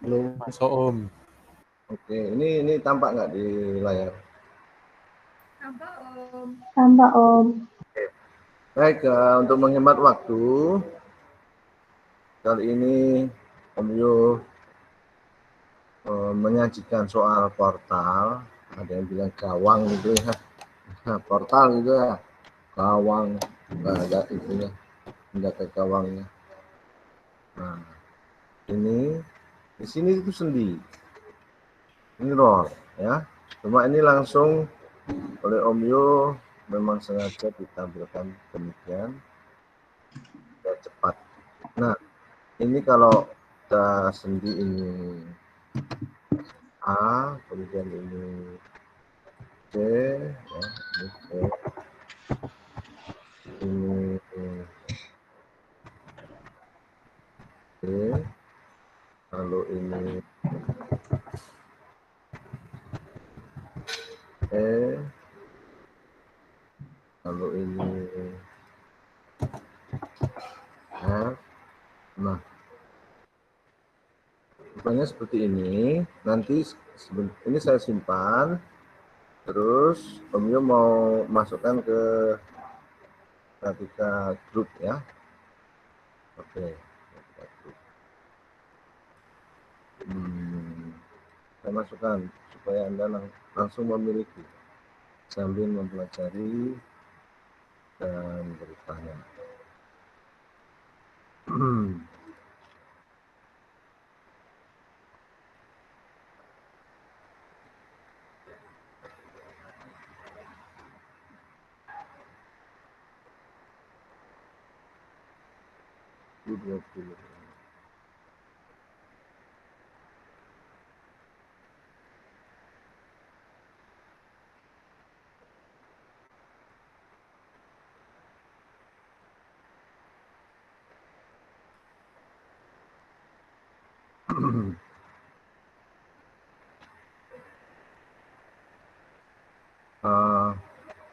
Belum masuk Om. Oke, ini tampak nggak di layar? Tampak Om. Baik, untuk menghemat waktu, kali ini Om Yo menyajikan soal portal. Ada yang bilang gawang gitu ya, portal gitu ya, gawang, ada itunya, menjaga gawangnya. Nah, ini di sini itu sendi, ini roll ya. Cuma ini langsung oleh Om Yo memang sengaja ditampilkan demikian dan cepat. Nah, ini kalau kita sendi ini A, kemudian ini C, ya, ini C, ini D, lalu ini E, lalu ini F. Nah, rupanya seperti ini. Nanti ini saya simpan. Terus Om Yo mau masukkan ke grafika grup ya. Oke. Saya masukkan supaya Anda langsung memiliki sambil mempelajari dan bertanya.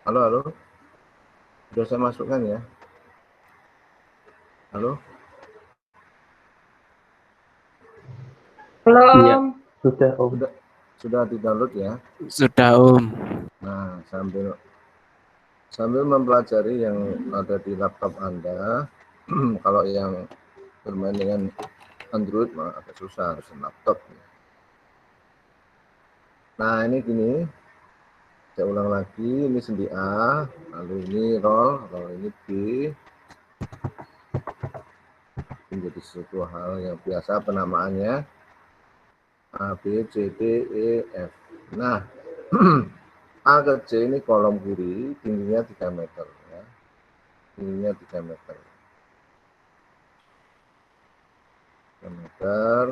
Halo, halo. Sudah saya masukkan ya. Halo. Halo Iya, Om. sudah Om. Sudah di-download ya. Sudah Om. Nah, sambil mempelajari yang ada di laptop Anda, kalau yang bermain dengan Android mah agak susah, harus laptop. Nah, ini gini, saya ulang lagi, ini sendi A, lalu ini roll ini B, menjadi sesuatu hal yang biasa penamaannya A, B, C, D, E, F. Nah, A ke C ini kolom kiri, tingginya 3 meter. Ya. Tingginya 3 meter. 3 meter.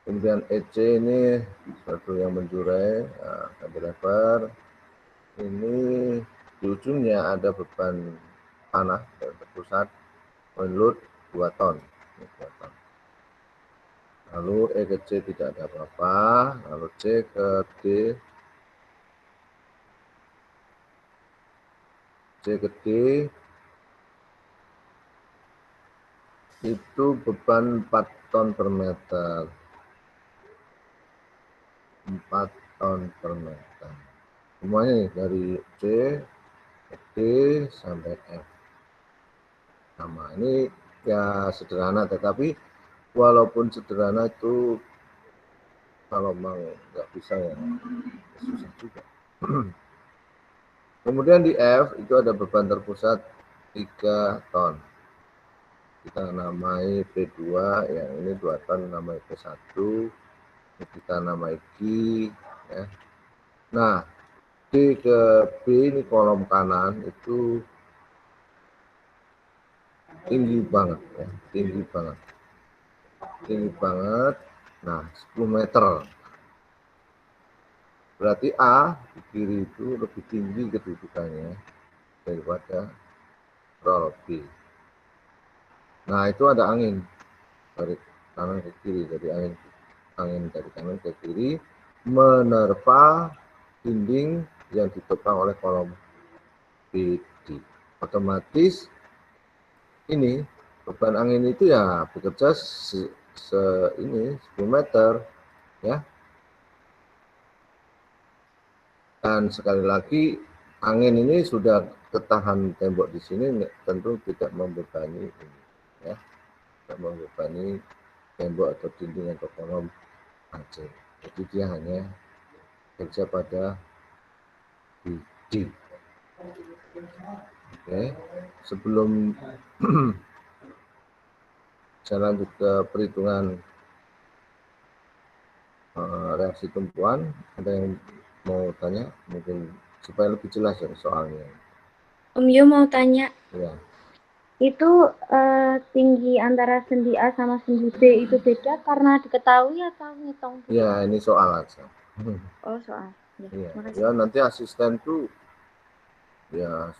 Kemudian EC ini sesuatu yang menjurai, cantilever. Ini di ujungnya ada beban panah yang terpusat, point load 2 ton. 2 ton. Lalu E ke C tidak ada apa-apa, lalu C ke D, C ke D itu beban 4 ton per meter. 4 ton per meter. Semuanya nih dari C, D sampai F. Sama ini ya sederhana, tetapi walaupun sederhana itu kalau mau nggak bisa ya susah juga. Kemudian di F itu ada beban terpusat 3 ton. Kita namai P2, yang ini 2 ton namai P1. Kita namai G. Ya. Nah, D ke B ini kolom kanan itu tinggi banget ya, tinggi banget. Nah, 10 meter. Berarti A di kiri itu lebih tinggi kedudukannya daripada roll B. Nah, itu ada angin dari kanan ke kiri, jadi angin dari kanan ke kiri menerpa dinding yang ditopang oleh kolom BD. Otomatis ini beban angin itu ya bekerja ini 10 meter ya. Dan sekali lagi angin ini sudah ketahan tembok di sini, tentu tidak membebani ini ya, tidak membebani tembok atau dinding atau kolom AC. Jadi dia hanya kerja pada biji. Oke, sebelum saya lanjut ke perhitungan reaksi tumpuan, ada yang mau tanya mungkin supaya lebih jelas ya soalnya. Om Yo mau tanya, Ya. itu tinggi antara sendi A sama sendi B itu beda karena diketahui atau ngitung? Ya, ini soal aja. Oh, soal. Ya, Ya, nanti asisten tuh ya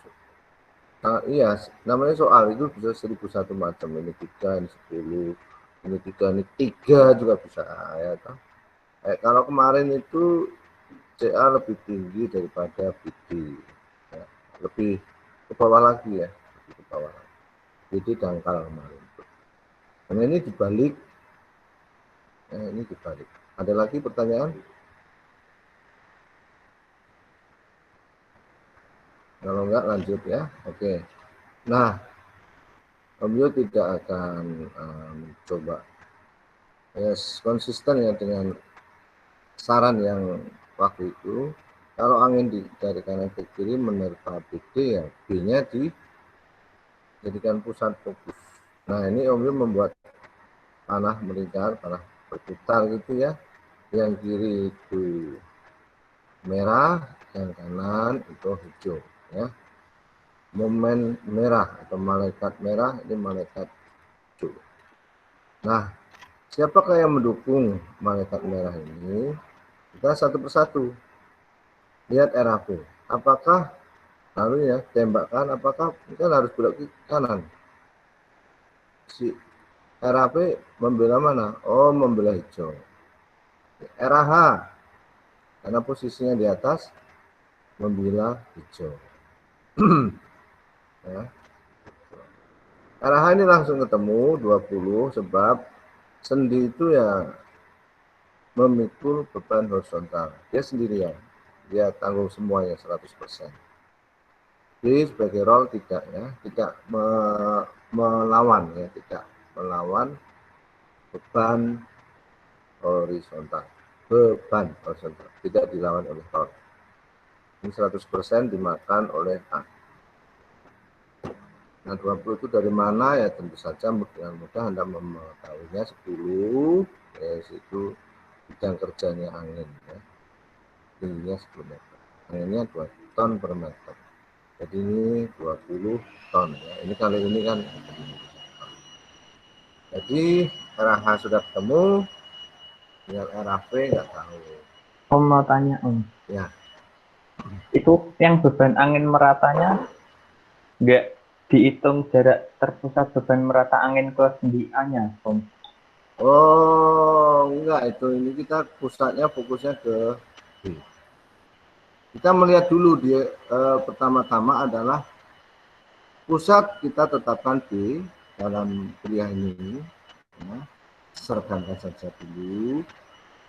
iya, namanya soal itu bisa 1001 macam. Ini 3, ini 10, ini 3, ini 3 juga bisa ya toh. Kalau kemarin itu CA lebih tinggi daripada BD ya. Lebih ke bawah lagi ya, lebih ke bawah lagi. BD dangkal kemarin. Karena ini dibalik, ini dibalik. Ada lagi pertanyaan? Kalau enggak lanjut ya, oke. Nah, Om Yo tidak akan coba konsisten ya dengan saran yang waktu itu. Kalau angin dari kanan ke kiri menerpa BD ya, B-nya dijadikan pusat fokus. Nah ini Om Yo membuat panah melingkar, panah berputar gitu ya. Yang kiri itu merah, yang kanan itu hijau ya. Momen merah atau malaikat merah, ini malaikat hijau. Nah, siapakah yang mendukung malaikat merah ini? Kita satu persatu. Lihat RAP. Apakah lalu ya tembakan? Apakah kita harus belok ke kanan? Si RAP membela mana? Oh, membela hijau. RAH karena posisinya di atas membela hijau. Ya. RAH ini langsung ketemu 20 sebab sendi itu ya memikul beban horizontal. Dia sendirian. Dia tanggung semuanya 100%. Jadi sebagai role tidak ya, tidak melawan ya, tidak melawan beban horizontal. Beban horizontal tidak dilawan oleh role. Ini 100% dimakan oleh A. Nah 20 itu dari mana ya, tentu saja dengan mudah Anda mengetahuinya 10 yaitu bidang kerjanya angin ya. Tingginya 10 meter. Anginnya 2 ton per meter. Jadi ini 20 ton ya. Ini kali ini kan. Jadi RAH sudah ketemu, tinggal RAV nggak tahu. Om mau tanya Om. Ya. Itu yang beban angin meratanya nggak dihitung jarak terpusat beban merata angin ke sendi A-nya, Om? Oh, enggak itu. Ini kita pusatnya fokusnya ke B. Kita melihat dulu dia pertama-tama adalah pusat kita tetapkan B dalam kuliah ini. Ya. Sertakan saja dulu.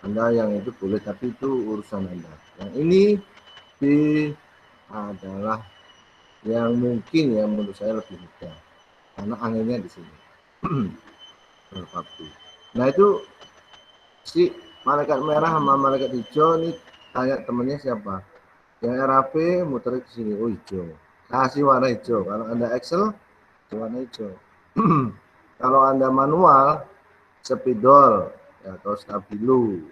Anda yang itu boleh, tapi itu urusan Anda. Yang ini B adalah yang mungkin ya menurut saya lebih mudah karena anginnya di sini. Nah itu si malaikat merah sama malaikat hijau ini tanya temennya siapa? Yang RAP muter ke sini, oh hijau. Kasih warna hijau. Kalau Anda Excel, warna hijau. Kalau Anda manual, spidol ya, atau stabilo.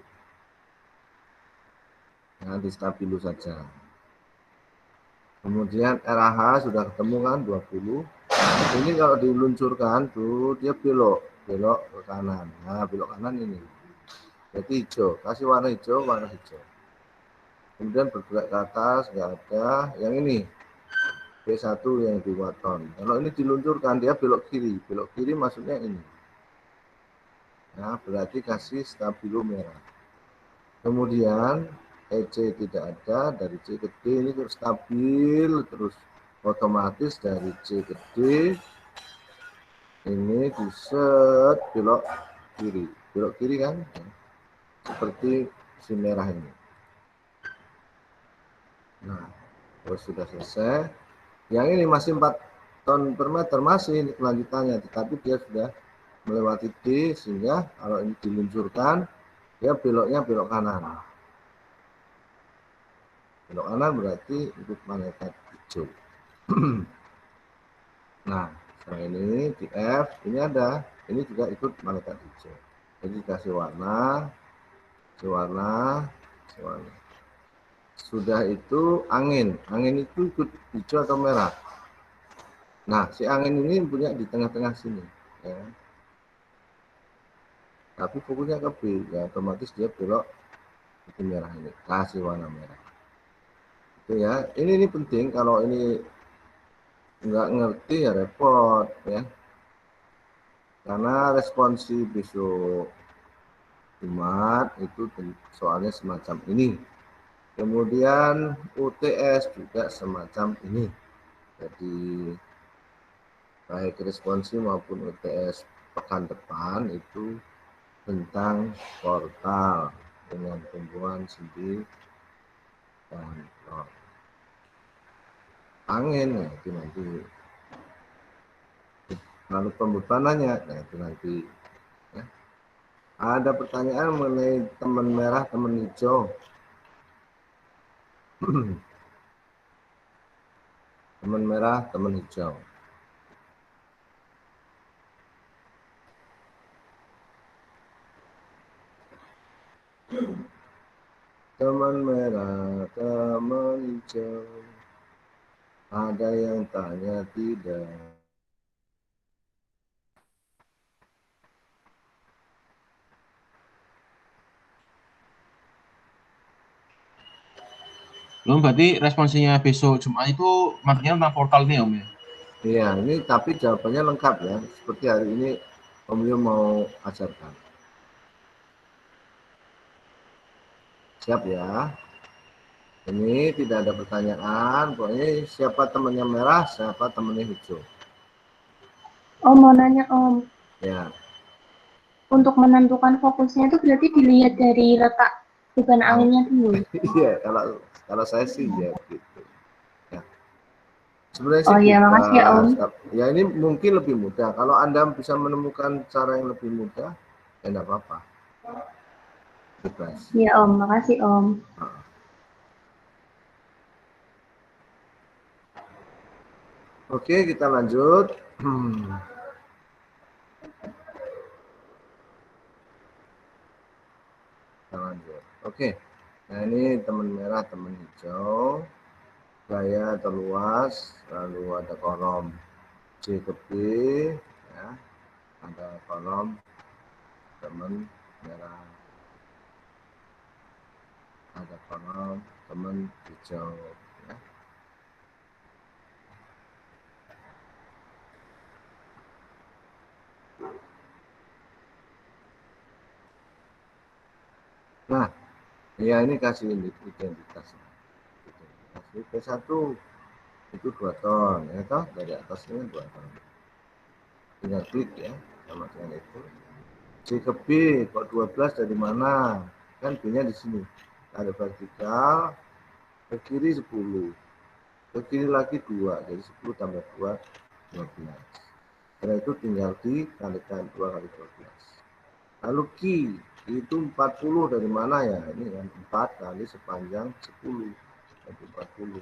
Nah, di stabilo saja. Kemudian RAH sudah ketemu kan 20. Ini kalau diluncurkan tuh dia belok ke kanan. Nah, belok kanan ini. Jadi hijau, kasih warna hijau. Kemudian bergerak ke atas, nggak ada. Yang ini B1 yang 2 ton. Kalau ini diluncurkan dia belok kiri maksudnya ini. Nah, berarti kasih stabilo merah. Kemudian EC tidak ada, dari C ke D ini terus stabil, terus otomatis dari C ke D ini diset belok belok kiri kan, seperti si merah ini. Nah, kalau sudah selesai, yang ini masih 4 ton per meter, masih kelanjutannya, tetapi dia sudah melewati D, sehingga kalau ini diluncurkan, dia beloknya belok kanan. Belok kanan berarti ikut malaikat hijau. Nah, setelah ini di F, ini ada, ini juga ikut malaikat hijau. Jadi kasih warna, warna. Sudah itu angin itu ikut hijau atau merah. Nah, si angin ini punya di tengah-tengah sini, ya. Tapi fokusnya ke B, ya otomatis dia belok ke merah ini, kasih warna merah. Itu ya, ini penting, kalau ini nggak ngerti ya repot, ya. Karena responsi besok Jumat itu soalnya semacam ini. Kemudian UTS juga semacam ini. Jadi baik responsi maupun UTS pekan depan itu tentang portal dengan tumbuhan sendi dan angin, nah itu nanti. Lalu pembebanannya, nah itu nanti. Ya. Ada pertanyaan mengenai teman merah, teman hijau. Teman merah, teman hijau. Teman merah, teman hijau. Ada yang tanya tidak? Belum, berarti responsinya besok Jumat itu materinya tentang portal ini Om ya? Iya, ini tapi jawabannya lengkap ya. Seperti hari ini Om Yo mau ajarkan. Siap ya. Ini tidak ada pertanyaan. Pokoknya siapa temannya merah, siapa temannya hijau. Om mau nanya Om, Ya. untuk menentukan fokusnya itu berarti dilihat dari letak beban anginnya dulu. Iya, kalau saya sih ya gitu. Ya. Sebenarnya Oh sih iya, makasih ya Om. ya ini mungkin lebih mudah. Kalau Anda bisa menemukan cara yang lebih mudah, ya enggak apa-apa. Bebas. Iya Om, makasih Om. Oke, kita lanjut. Kita lanjut. Oke. Nah, ini teman merah, teman hijau. Gaya terluas, lalu ada kolom C ke B, ya. Ada kolom teman merah. Ada kolom teman hijau, ya. Nah, ya ini kasih identitas. P1 itu 2 ton, ya toh, dari atasnya 2 ton. Tinggal klik ya, sama dengan itu. C ke B, kok 12 dari mana? Kan B-nya di sini. Ada vertikal, ke kiri 10. Ke kiri lagi 2, jadi 10 tambah 2, 12. Setelah itu tinggal dikalikan 2 kali 12. Lalu Q itu 40 dari mana ya? Ini kan 4 kali sepanjang 10, jadi 40.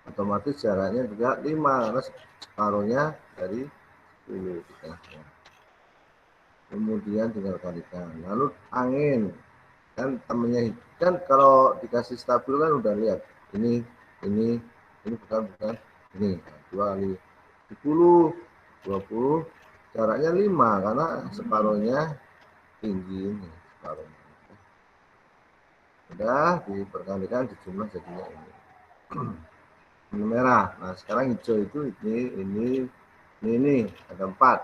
Otomatis jaraknya juga 5, karena separuhnya dari 10. Kemudian tinggal kalikan. Lalu angin, kan temennya kan kalau dikasih stabil kan udah lihat. Ini bukan, ini 2 kali 10, 20, jaraknya 5, karena separuhnya tinggi ini, separuhnya. Udah diperkalikan, dijumlah jadinya ini. Ini merah. Nah, sekarang hijau itu ini ada 4.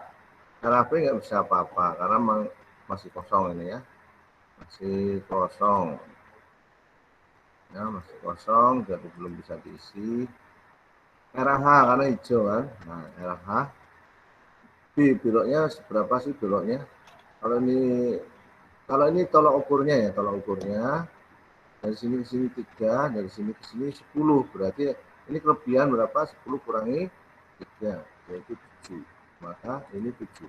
Karena B nggak bisa apa-apa karena masih kosong ini ya. Masih kosong. Ya, masih kosong, jadi belum bisa diisi. RH karena hijau kan. Nah, RH. B beloknya seberapa sih beloknya? Kalau ini tolok ukurnya ya, tolok ukurnya dari sini ke sini 3, dari sini ke sini 10. Berarti ini kelebihan berapa? 10 kurangi 3, yaitu 7. Maka ini 7.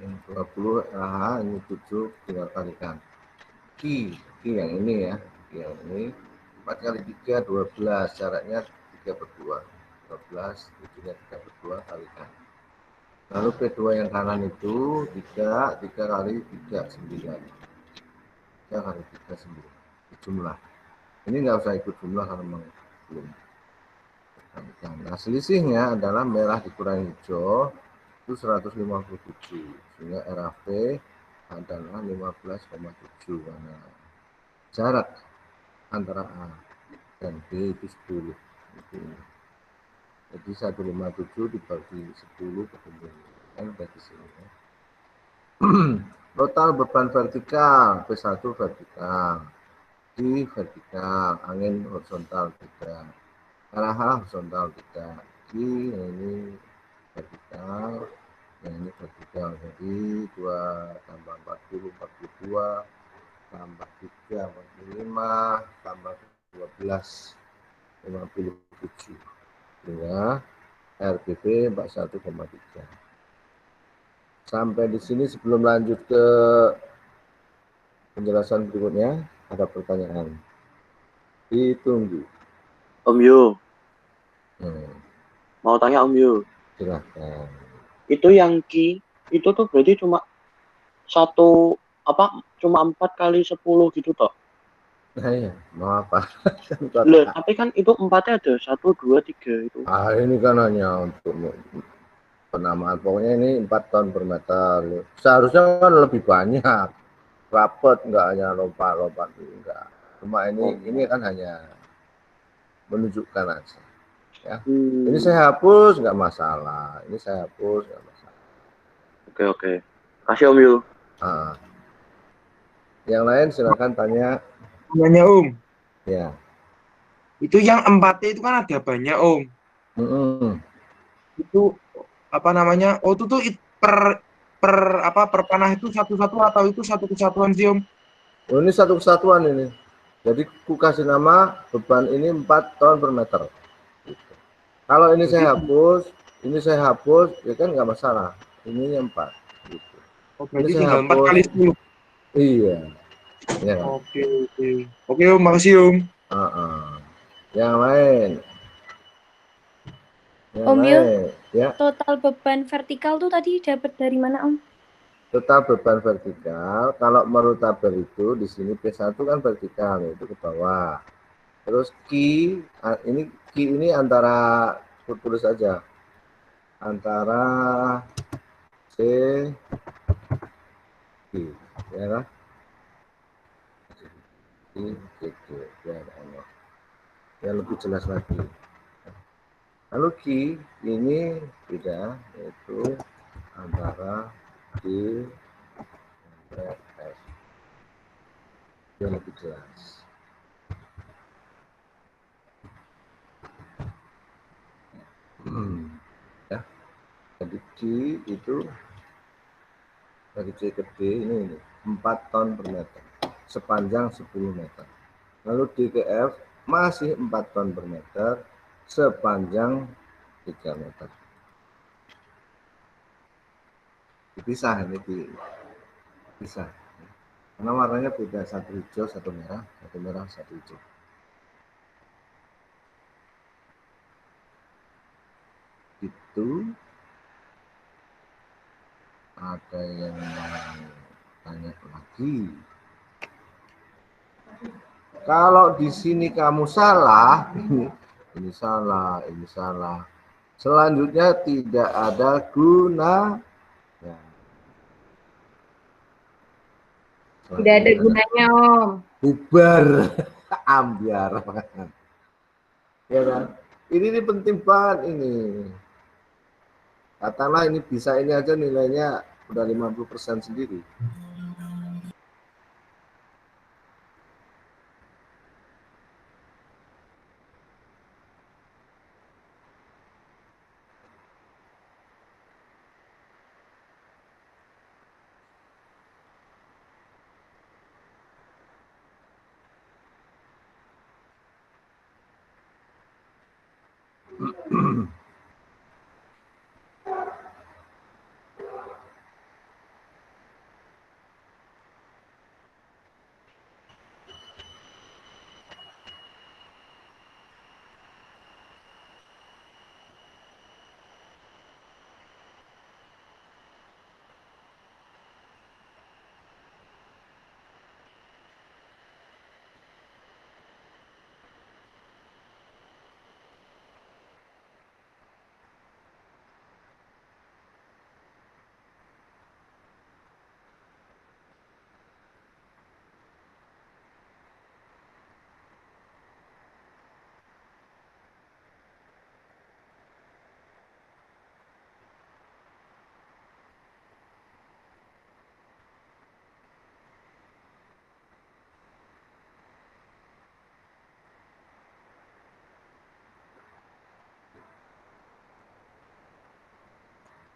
Yang 20 ini 7, tinggal kalikan. Ki yang ini ya, yang ini 4 kali 3 12, syaratnya 3 per 2. 12, 7-nya 3 per 2 kalikan. Lalu P2 yang kanan itu 3 kali 3 9. 3 kali 3 9. Jumlah. Ini nggak usah ikut jumlah karena memang belum. Nah, selisihnya adalah merah dikurangi hijau itu 157. Sehingga RAV adalah 15,7. Karena jarak antara A dan B itu 10. Jadi 157 dibagi 10 ketemu. Kan dari sini ya. Total beban vertikal P1 vertikal, di vertikal, angin horizontal 3, arah horizontal 3, di ini vertikal, yang ini vertikal. Jadi 2 tambah 40 42 tambah 3 45 tambah 12 57. Sehingga RPP 41,3. Sampai di sini sebelum lanjut ke penjelasan berikutnya, ada pertanyaan. Ditunggu. Om Yo, Hmm, mau tanya Om Yo. silahkan. Itu yang Ki, itu tuh berarti cuma satu cuma 4 kali 10 gitu toh. Nah iya, mau apa? Loh, tapi kan itu 4-nya ada 1, 2, 3 itu. Ini kan hanya untuk penamaan. Pokoknya ini 4 ton per meter. Seharusnya kan lebih banyak. Rapet, enggak hanya lompat-lompat. Enggak. Cuma ini kan hanya menunjukkan aja. Ya. Ini saya hapus, enggak masalah. Ini saya hapus, enggak masalah. Oke. Kasih Om Yo. Yang lain silakan tanya. Tanya Om. Ya. Itu yang 4 itu kan ada banyak Om. Itu apa namanya? Oh itu tuh per panah itu satu-satu atau itu satu kesatuan sih Om? Oh, ini satu kesatuan ini. Jadi ku kasih nama beban ini 4 ton per meter. Gitu. Kalau ini saya hapus, ya kan nggak masalah. Ini yang 4. Gitu. Oh, berarti tinggal 4 kali 10. Iya. Ya. Oke. Oke Om, makasih Om. Yang lain. Om Yo, ya. total beban vertikal tuh tadi dapat dari mana Om? Total beban vertikal, kalau menurut tabel itu di sini P1 kan vertikal, itu ke bawah. Terus Ki ini antara tulis aja. Antara C Q, ya kan? Ya lebih jelas lagi. Lalu Q ini beda, yaitu antara Q dan S. Yang lebih jelas. Ya. Jadi Q itu dari C ke D ini 4 ton per meter, sepanjang 10 meter. Lalu D ke F masih 4 ton per meter, sepanjang 3 meter. Dipisah ini dipisah. Karena warnanya beda, satu hijau, satu merah, satu hijau. Itu ada yang tanya lagi. Kalau di sini kamu salah, ini salah, ini salah. Selanjutnya tidak ada gunanya. Tidak ada gunanya Om. Bubar, ambiar. Ya kan? Ini penting banget ini. Katakanlah ini bisa ini aja nilainya udah 50% sendiri.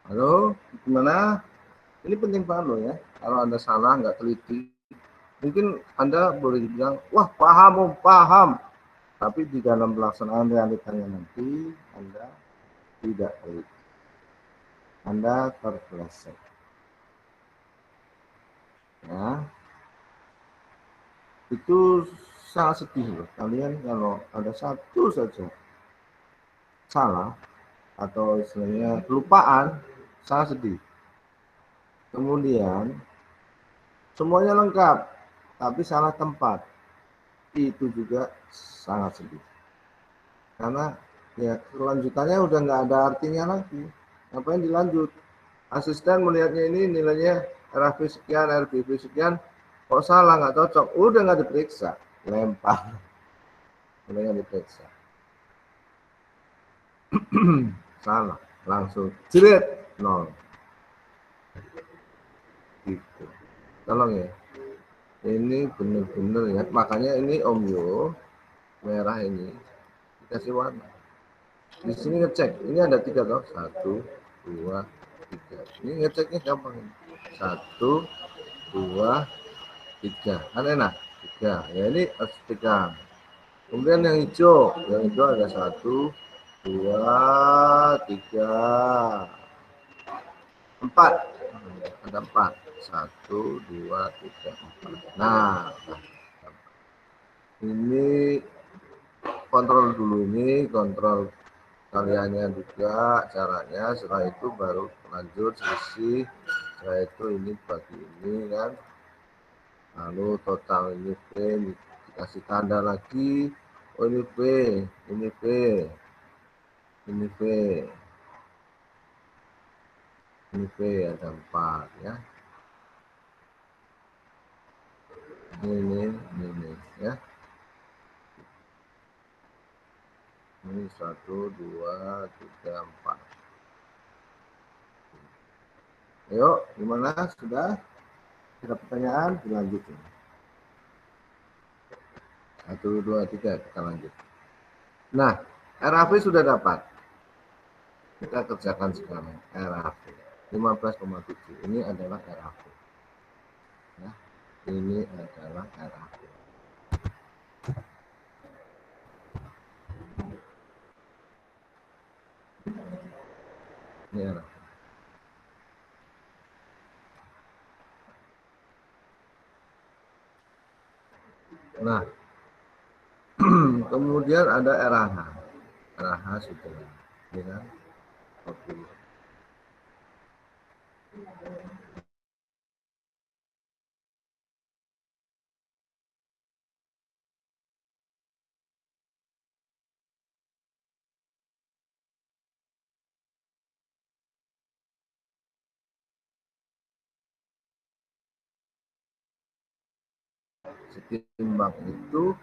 Halo, gimana? Ini penting banget loh ya. Kalau Anda salah, nggak teliti, mungkin Anda boleh dibilang, wah paham, Om, paham. Tapi di dalam pelaksanaan realitanya nanti, Anda tidak teliti. Anda terpeleset. Ya, itu sangat sedih loh. Kalian kalau ada satu saja salah, atau istilahnya kelupaan, sangat sedih. Kemudian semuanya lengkap, tapi salah tempat, itu juga sangat sedih. Karena ya kelanjutannya udah nggak ada artinya lagi. Ngapain dilanjut? Asisten melihatnya ini nilainya RAV sekian, RBV sekian, kok salah nggak cocok, udah nggak diperiksa, lempar, udah nggak diperiksa. Salah, langsung jerit nol. Gitu. Tolong ya. Ini bener-bener ya. Makanya ini Om Yo merah ini dikasih warna. Di sini ngecek. Ini ada 3 toh. 1, 2, 3. Ini ngeceknya gampang. 1, 2, 3. Kan enak. 3. Ya ini harus pegang. Kemudian yang hijau ada 1, 2, 3, 4. Ada 4. 1, 2, 3, 4. Nah, ini kontrol dulu, ini kontrol kaliannya juga caranya. Setelah itu baru lanjut sisi. Setelah itu ini bagi ini kan, lalu total ini P, dikasih tanda lagi. Oh ini P, ini P, ini P, ini P, ada 4 ya. Ini ya. Ini 1, 2, 3, 4. Ayo, gimana? Sudah? Ada pertanyaan? Dilanjutin. 1, 2, 3, kita lanjut. Nah, RAV sudah dapat. Kita kerjakan sekarang. RAV 15,7. Ini adalah RAV. Ya, ini adalah RAV. Ini RAV. Nah, kemudian ada RH. RH sudah. Ini kan? Oke. Setimbang itu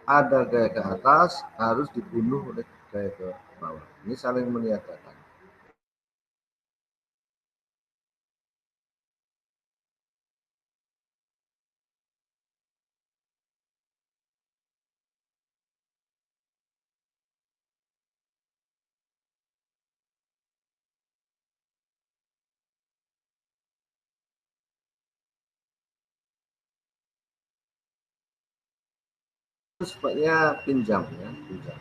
ada gaya ke atas harus dibunuh oleh gaya ke bawah. Ini saling meniadakan. Sebaiknya pinjam ya, pinjam,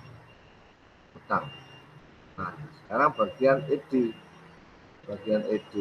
utang. Nah, sekarang bagian ED. Bagian ED.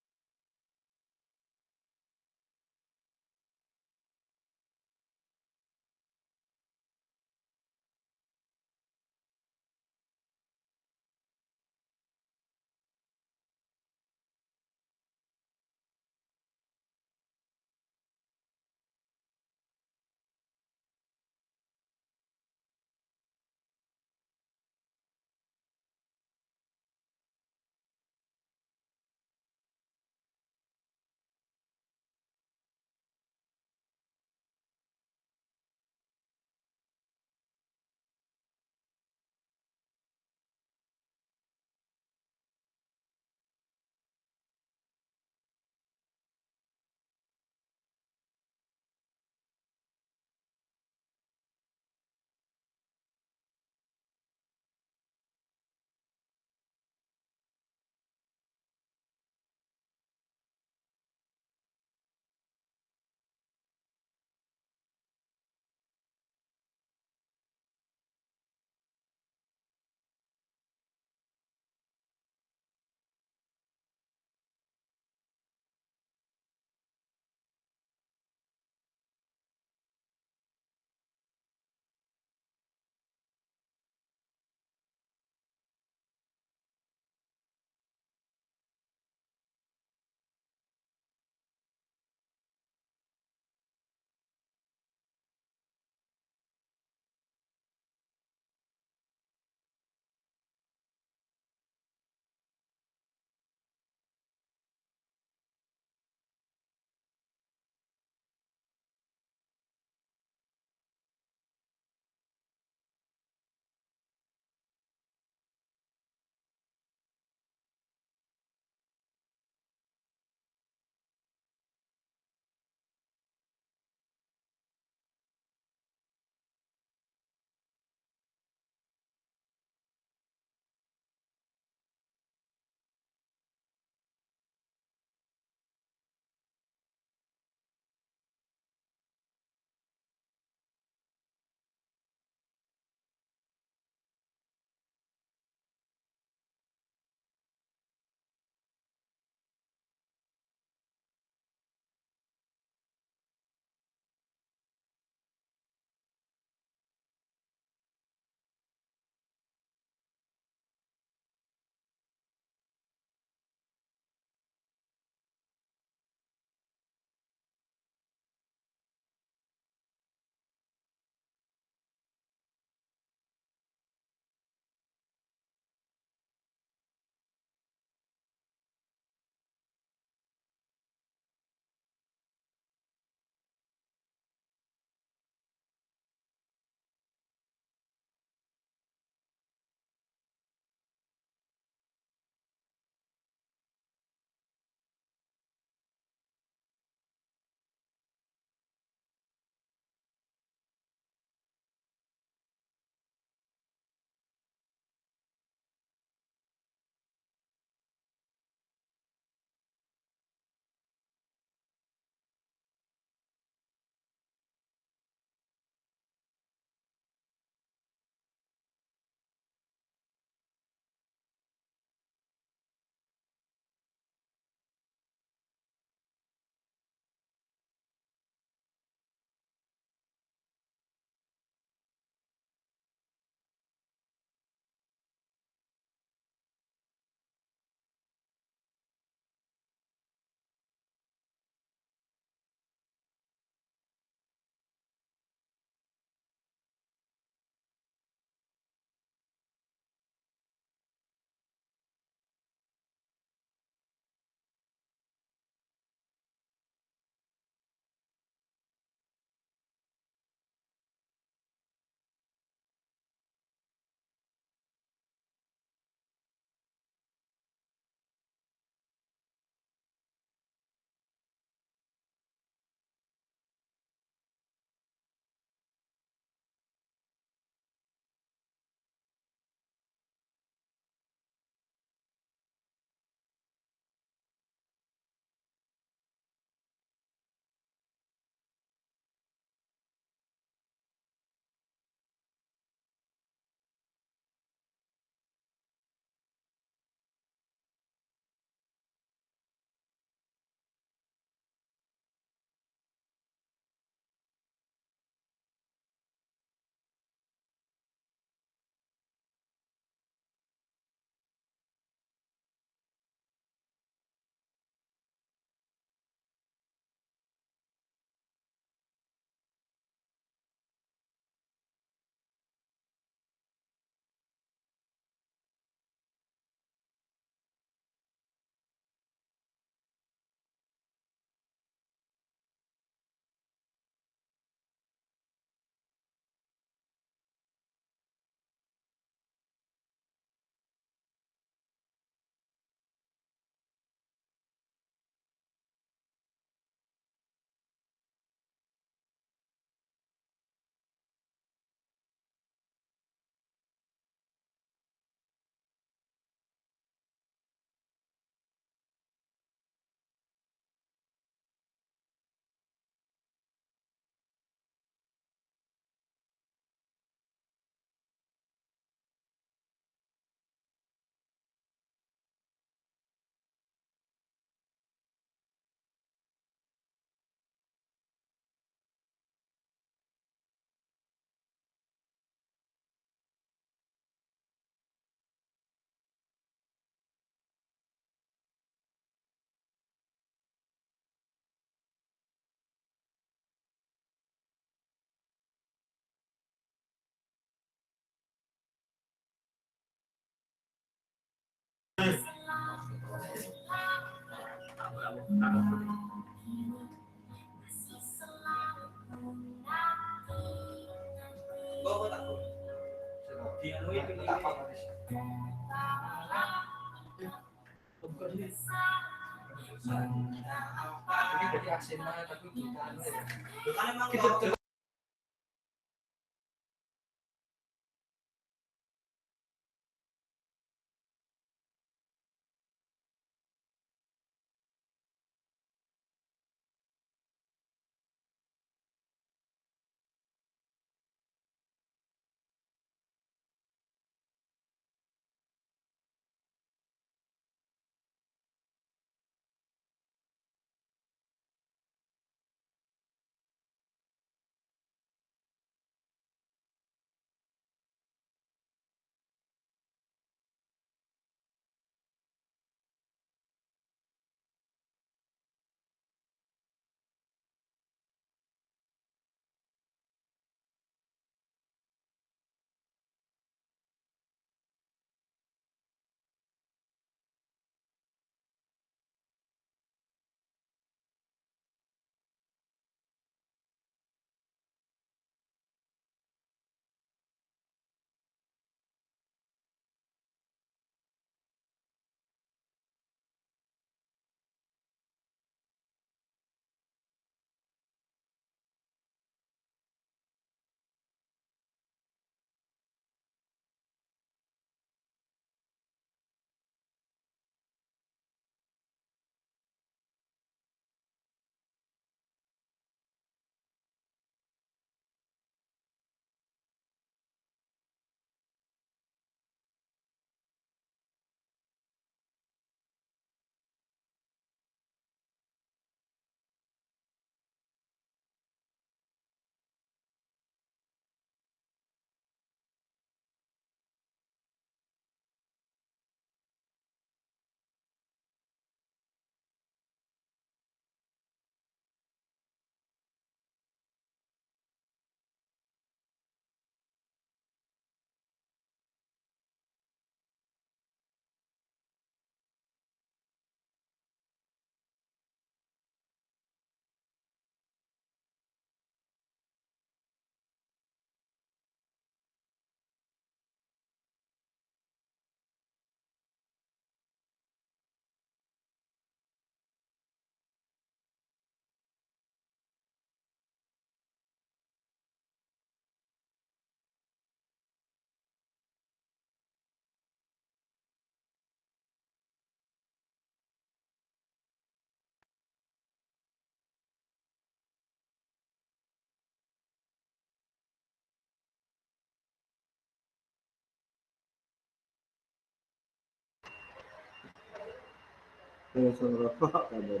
Langsung rokok kabar.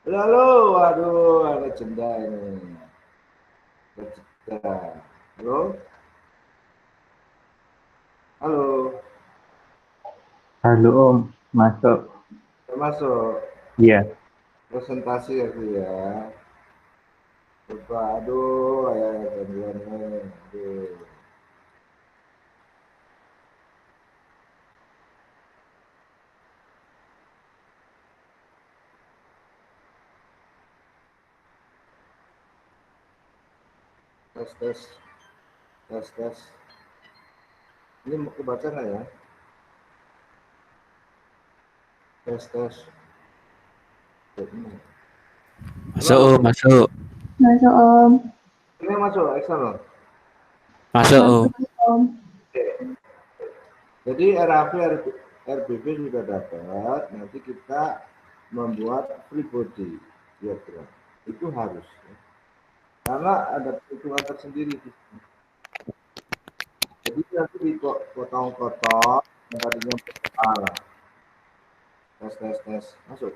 Halo, waduh, ada jenda ini. Ada jenda. Halo, halo, Halo Om, masuk. termasuk Iya. presentasi aku ya. Coba, aduh, ya gangguan nih. Aduh. Tes, tes, tes, tes. Ini mau kebaca nggak ya? Tes, tes. Masuk Om, masuk. Masuk Om. Ini masuk, Excel loh. Masuk Om. Masuk Om. Jadi RAP, RBB sudah dapat. Nanti kita membuat free body diagram. Itu harus. Ya. Karena ada perhitungan tersendiri. Jadi nanti dipotong-potong. Yang tadinya berkepala. Tes, tes, tes. Masuk.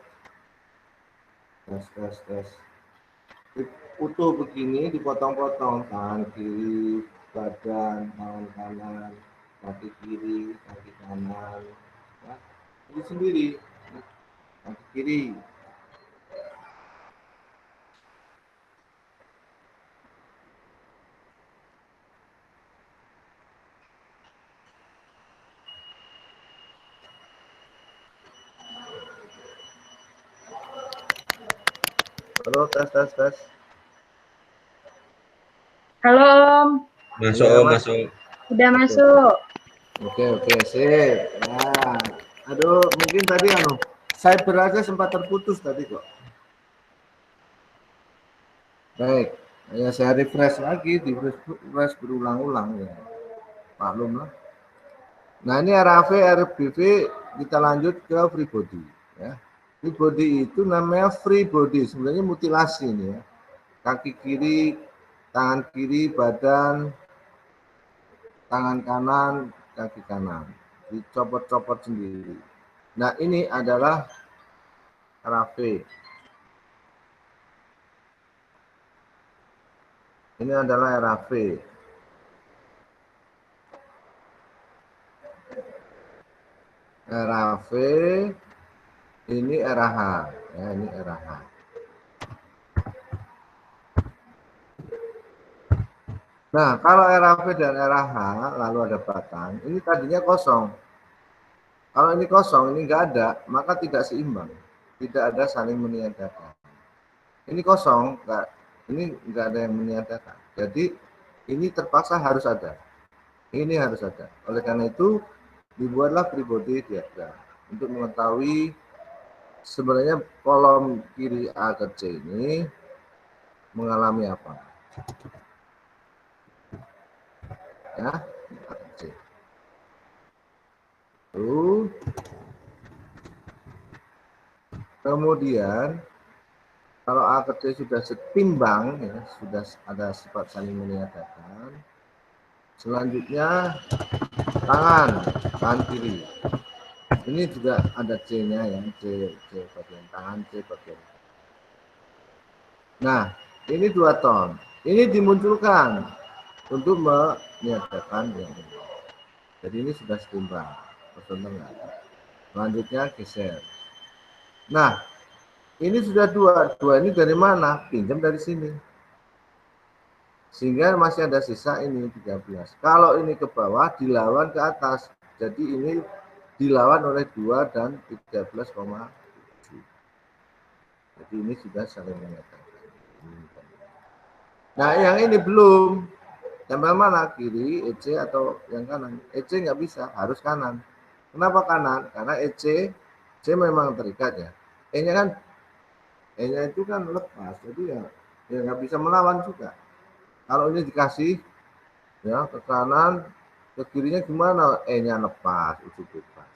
Tes, tes, tes. Utuh begini dipotong-potong. Tangan kiri, badan, tangan kanan, kaki kiri, kaki kanan. Ya. Jadi sendiri. Kaki kiri. Halo, tes, tes, tes. Halo Om, Masuk, Iya, Om, Mas. masuk. udah Oke, masuk. oke, sip. Nah, aduh, mungkin tadi cyber aja sempat terputus tadi kok. Baik, ya saya refresh lagi, di refresh berulang-ulang ya. Maklum lah. Nah, ini RAV, RBV, kita lanjut ke free body. Ya. Free body itu namanya free body, sebenarnya mutilasi ini ya. Kaki kiri, tangan kiri, badan, tangan kanan, kaki kanan. Dicopot-copot sendiri. Nah, ini adalah RAV. Ini adalah RAV. RAV, ini RAH. Ya, ini RAH. Nah, kalau RAV dan RAH, lalu ada batang, ini tadinya kosong. Kalau ini kosong, ini nggak ada, maka tidak seimbang. Tidak ada saling meniadakan. Ini kosong, ini nggak ada yang meniadakan. Jadi, ini terpaksa harus ada. Ini harus ada. Oleh karena itu, dibuatlah free body diagram. Untuk mengetahui sebenarnya kolom kiri A ke C ini mengalami apa. Ya, A ke C. Lalu, kemudian kalau A ke C sudah setimbang, ya, sudah ada sifat saling meniadakan. Selanjutnya tangan kiri. Ini juga ada C-nya ya, C bagian tangan, C bagian. Nah, ini 2 ton. Ini dimunculkan untuk meniadakan yang ini. Jadi ini sudah setimbang. Selanjutnya geser. Nah, ini sudah 2. 2 ini dari mana? Pinjam dari sini. Sehingga masih ada sisa ini 13. Kalau ini ke bawah dilawan ke atas. Jadi ini dilawan oleh 2 dan 13,7. Jadi ini sudah saling menyatakan. Nah, yang ini belum. Tempel mana? Kiri, EC atau yang kanan? EC nggak bisa, harus kanan. Kenapa kanan? Karena EC, C memang terikat ya. E-nya kan, E-nya itu kan lepas. Jadi ya nggak bisa melawan juga. Kalau ini dikasih ya ke kanan, ke kirinya gimana? E-nya lepas, ujung bebas.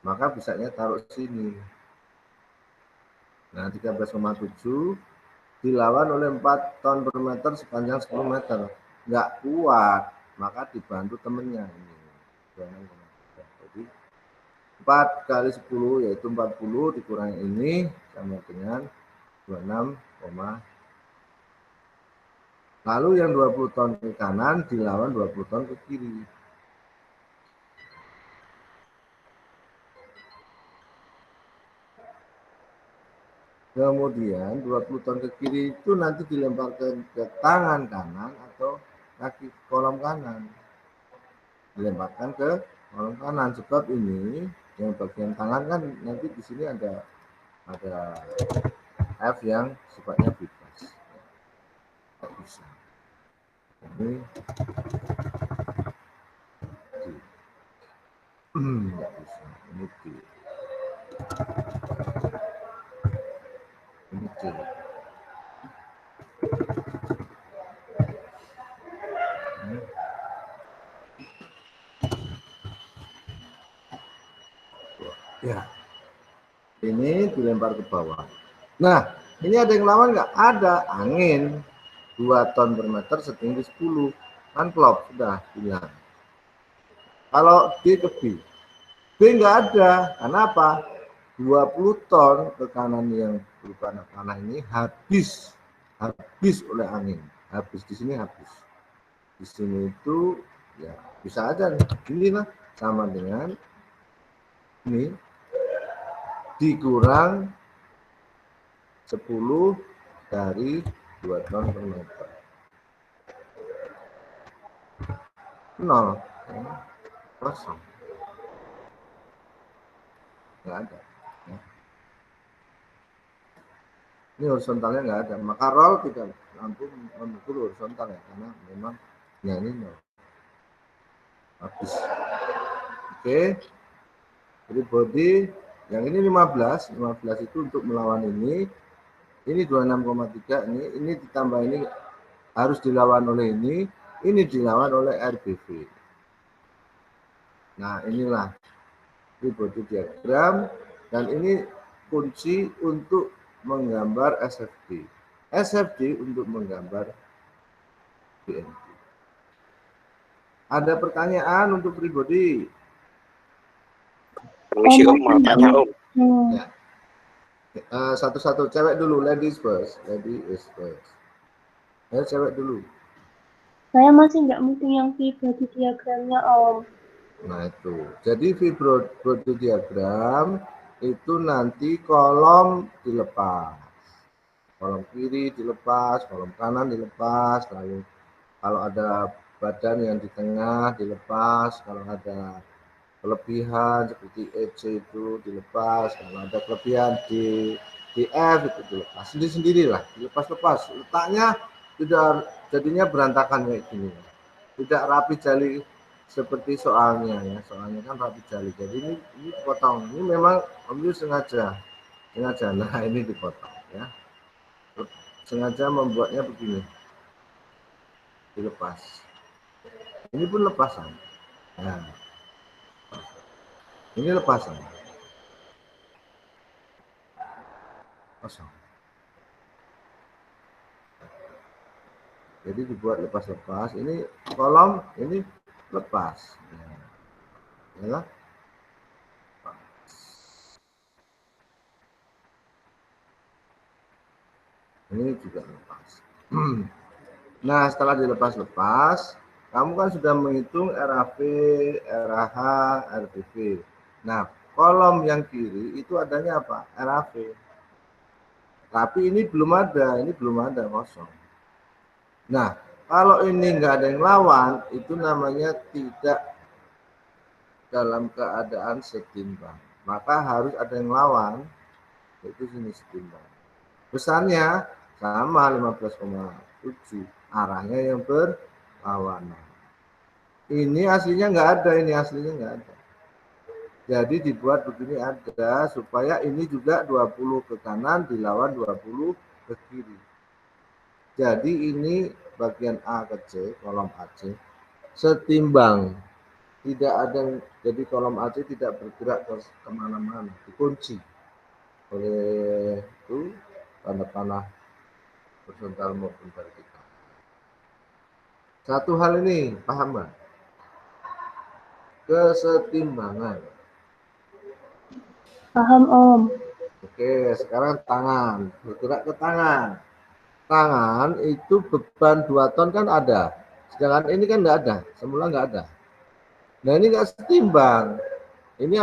Maka bisanya taruh sini. Nah, 13,7 dilawan oleh 4 ton per meter sepanjang 10 meter. Nggak kuat, maka dibantu temennya ini. Jadi 4 kali 10 yaitu 40 dikurangi ini sama dengan 26, lalu yang 20 ton ke kanan dilawan 20 ton ke kiri. Kemudian 20 ton ke kiri itu nanti dilemparkan ke tangan kanan atau kaki kolom kanan. Dilemparkan ke kolom kanan sebab ini yang bagian tangan kan nanti di sini ada F yang sifatnya bebas. Tidak bisa. Ini tidak bisa. Ini D. Ini C. Ya, ini dilempar ke bawah. Nah, ini ada yang lawan nggak? Ada, angin 2 ton per meter setinggi 10. Kan klop, sudah bilang. Kalau D ke B. B nggak ada, karena apa? 20 ton ke kanan yang berupa anak panah ini habis oleh angin. Habis di sini habis. Di sini itu ya bisa aja nih. Ini lah sama dengan ini dikurang 10 dari 2 ton per meter. 0. Kosong. Nggak ada. Ini horizontalnya nggak ada, maka roll tidak mampu memukul horizontal ya, karena memang ya ini nol. Habis. Oke. Jadi body yang ini 15 itu untuk melawan ini 26,3 ini ditambah ini harus dilawan oleh ini dilawan oleh RBV. Nah, inilah ini body diagram dan ini kunci untuk menggambar SFD. SFD untuk menggambar BNP. Ada pertanyaan untuk pribadi? Permisi Om, mau tanya Om. Ya. Satu-satu cewek dulu, ladies first. Ladies first. Ya, cewek dulu. Saya masih nggak mungkin yang body diagramnya Om. Nah itu, jadi body diagram itu nanti kolom dilepas, kolom kiri dilepas, kolom kanan dilepas, lalu kalau ada badan yang di tengah dilepas, kalau ada kelebihan seperti EC itu dilepas, kalau ada kelebihan di F itu dilepas, sendiri-sendirilah, dilepas-lepas, letaknya tidak jadinya berantakan kayak gini, tidak rapi jali seperti soalnya ya, soalnya kan rapi jali, jadi ini dipotong, ini memang Om Yus sengaja, nah ini dipotong ya, sengaja membuatnya begini, dilepas, ini pun lepasan, nah. Ini lepasan. Kosong. Jadi dibuat lepas-lepas. Ini kolom, ini lepas. Ya. Ini juga lepas. Nah, setelah dilepas-lepas, kamu kan sudah menghitung RAV, RAH, RBV. Nah, kolom yang kiri itu adanya apa? RAV. Tapi ini belum ada kosong. Nah, kalau ini nggak ada yang lawan, itu namanya tidak dalam keadaan setimbang. Maka harus ada yang lawan, itu sini setimbang. Besarnya sama 15,7, arahnya yang berlawanan. Ini aslinya nggak ada, Jadi dibuat begini ada, supaya ini juga 20 ke kanan dilawan 20 ke kiri. Jadi ini bagian A ke C, kolom AC, setimbang. Tidak ada, jadi kolom AC tidak bergerak ke kemana-mana, dikunci oleh itu tanda panah horizontal maupun vertikal. Satu hal ini, paham nggak? Kesetimbangan. Paham Om. Oke, sekarang tangan, bergerak ke tangan. Tangan itu beban 2 ton kan ada, sedangkan ini kan nggak ada, semula nggak ada. Nah ini nggak setimbang, ini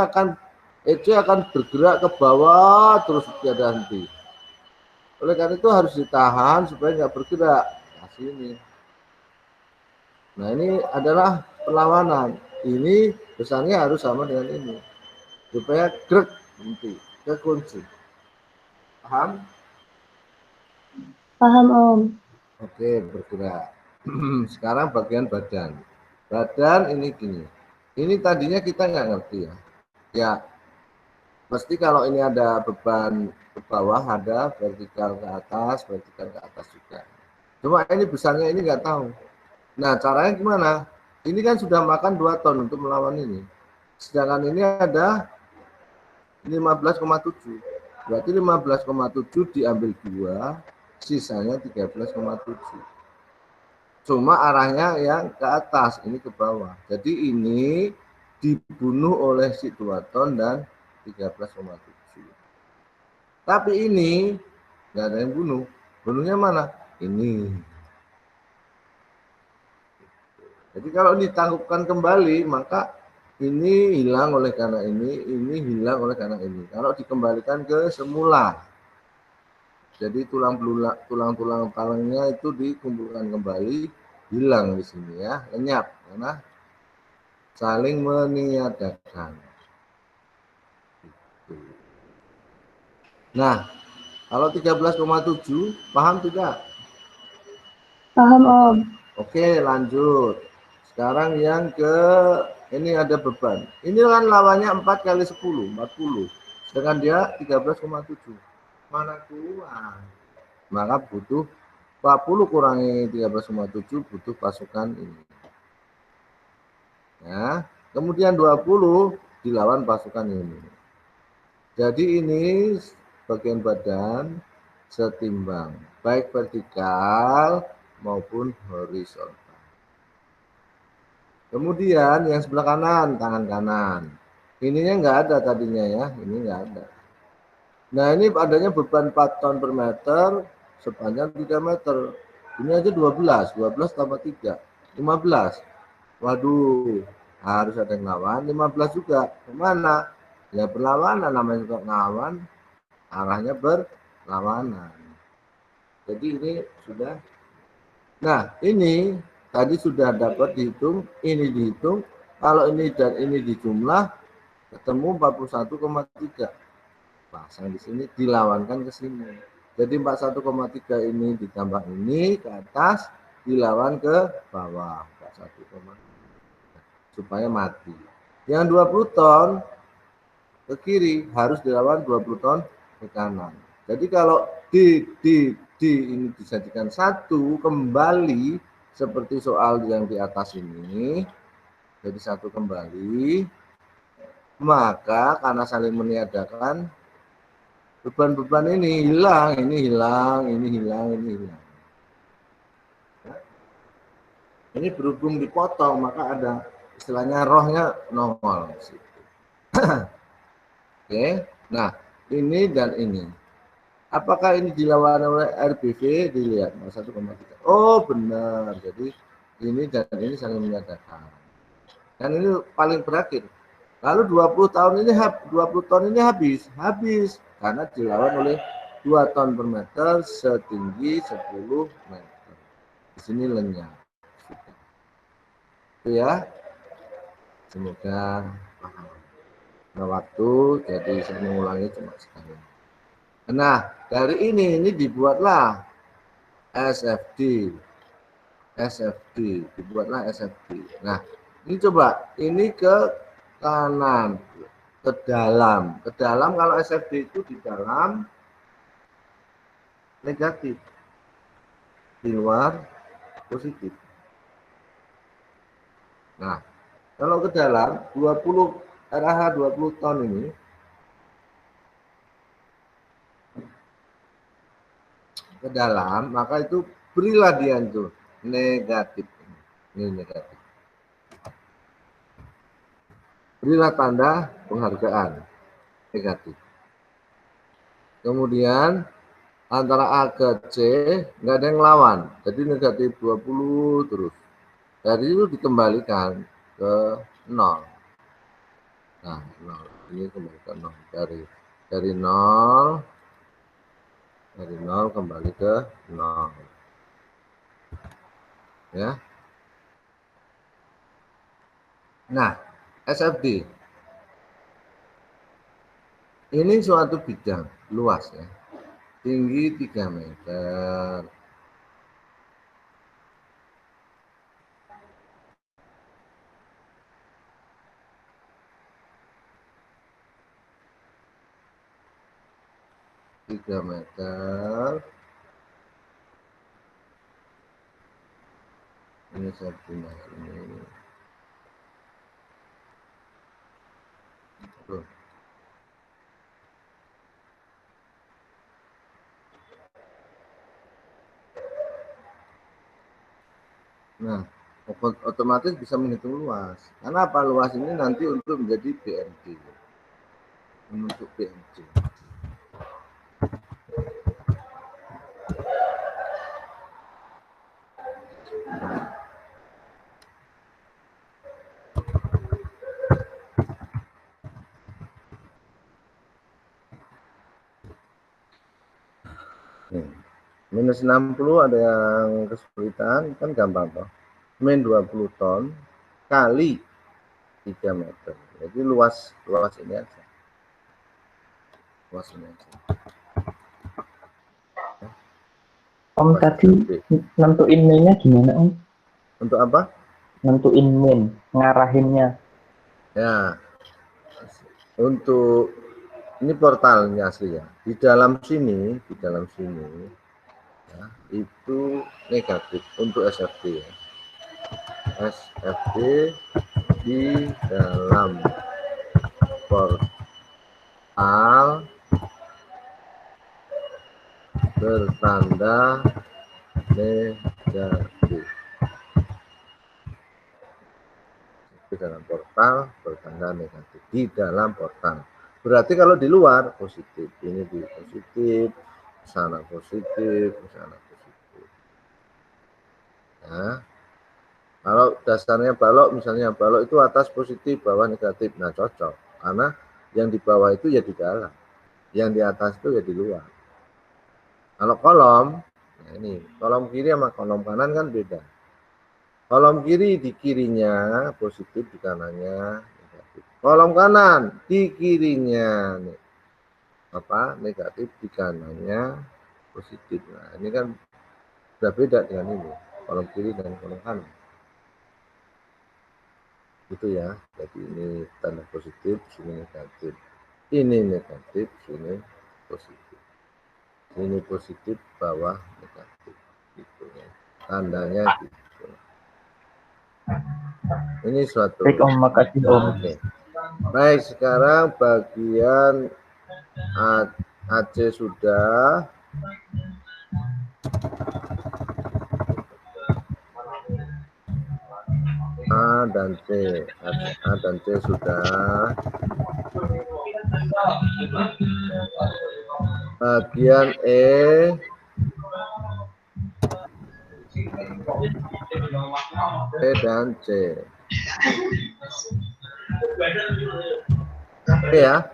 EC akan bergerak ke bawah terus tiada henti. Oleh karena itu harus ditahan supaya nggak bergerak. Nah sini. Nah ini adalah perlawanan. Ini besarnya harus sama dengan ini supaya grek henti, kekunci. Paham? Paham Om. Oke, bergerak. Sekarang bagian badan. Badan ini gini. Ini tadinya kita nggak ngerti ya. Ya, pasti kalau ini ada beban ke bawah, ada vertikal ke atas juga. Cuma ini besarnya ini nggak tahu. Nah, caranya gimana? Ini kan sudah makan 2 ton untuk melawan ini. Sedangkan ini ada 15,7. Berarti 15,7 diambil 2, sisanya 13,7. Cuma arahnya yang ke atas, ini ke bawah. Jadi ini dibunuh oleh si 2 ton dan 13,7. Tapi ini nggak ada yang bunuh. Bunuhnya mana? Ini. Jadi kalau ditanggupkan kembali, maka ini hilang oleh karena ini hilang oleh karena ini. Kalau dikembalikan ke semula, jadi tulang-tulang kalengnya itu dikumpulkan kembali, hilang di sini ya, lenyap karena saling meniadakan. Nah, Kalau 13,7 paham tidak? Paham Om. Oke, lanjut. Sekarang yang ke ini ada beban. Ini kan lawannya 4 kali 10, 40. Sedangkan dia 13,7. Mana kuat? Maka butuh 40 kurangi 13,7 butuh pasukan ini. Ya. Kemudian 20 dilawan pasukan ini. Jadi ini bagian badan setimbang, baik vertikal maupun horizontal. Kemudian yang sebelah kanan, tangan kanan. Ininya enggak ada tadinya ya, ini enggak ada. Nah ini adanya beban 4 ton per meter sepanjang 3 meter. Ini aja 12 tambah 3, 15. Waduh, harus ada yang lawan, 15 juga. Kemana? Ya berlawanan, namanya juga ngelawan, arahnya berlawanan. Jadi ini sudah. Nah ini tadi sudah dapat dihitung, ini dihitung. Kalau ini dan ini dijumlah, ketemu 41,3. Pasang di sini, dilawankan ke sini. Jadi 41,3 ini ditambah ini ke atas, dilawan ke bawah. 41,3 supaya mati. Yang 20 ton ke kiri harus dilawan 20 ton ke kanan. Jadi kalau D ini dijadikan satu kembali seperti soal yang di atas ini, jadi satu kembali, maka karena saling meniadakan, beban-beban ini hilang, ini hilang, ini hilang, ini hilang. Ini berhubung dipotong, maka ada istilahnya rohnya nongol. Oke, nah ini dan ini. Apakah ini dilawan oleh RBV? Dilihat 1,3. Oh benar, jadi ini dan ini saling menyatakan. Dan ini paling terakhir. Lalu 20 ton ini habis karena dilawan oleh 2 ton per meter setinggi 10 meter. Di sini lenyap. Itu ya. Semoga paham. Nah, waktu jadi saya mengulangi cuma sekali. Nah, dari ini dibuatlah SFD. Dibuatlah SFD. Nah, ini coba, ini ke kanan, ke dalam. Ke dalam kalau SFD itu di dalam negatif. Di luar positif. Nah, kalau ke dalam 20 RH 20 ton ini ke dalam, maka itu berilah dia itu negatif. Ini negatif. Berilah tanda penghargaan negatif. Kemudian antara A ke C nggak ada yang lawan, jadi negatif 20 terus. Dari itu dikembalikan ke 0. Nah, 0 ini kembali ke 0 dari 0 kembali ke 0. Ya. Nah, SFD ini suatu bidang luas ya, tinggi 3 meter. Ini saya pindah ini. Tuh. Nah, otomatis bisa menghitung luas. Karena apa? Luas ini nanti untuk menjadi BMD. Untuk BMD. Minus 60 ada yang kesulitan, kan gampang toh. Min 20 ton kali 3 meter. Jadi luas ini aja. Luas ini aja. Om tadi nentuin mainnya gimana Om? Untuk apa? Nentuin main, ngarahinnya. Ya, untuk ini portalnya asli ya. Di dalam sini ya, itu negatif untuk SFD ya. SFD di dalam portal bertanda negatif. Di dalam portal bertanda negatif. Di dalam portal. Berarti kalau di luar positif. Ini di positif, sana positif, sana positif. Ya. Kalau dasarnya balok, misalnya balok itu atas positif, bawah negatif. Nah cocok. Karena yang di bawah itu ya di dalam. Yang di atas itu ya di luar. Kalau kolom, nah ini kolom kiri sama kolom kanan kan beda. Kolom kiri di kirinya positif, di kanannya negatif. Kolom kanan di kirinya negatif, di kanannya positif. Nah ini kan sudah beda dengan ini, kolom kiri dan kolom kanan. Gitu ya. Jadi ini tanda positif, sini negatif. Ini negatif, sini positif. Ini positif, bawah negatif. Gitu ya. Tandanya gitu. Ini suatu. Baik Om, makasih Om. Oke. Baik, sekarang bagian AC sudah. A dan C. A dan C sudah. Bagian E. E dan C. Oke ya.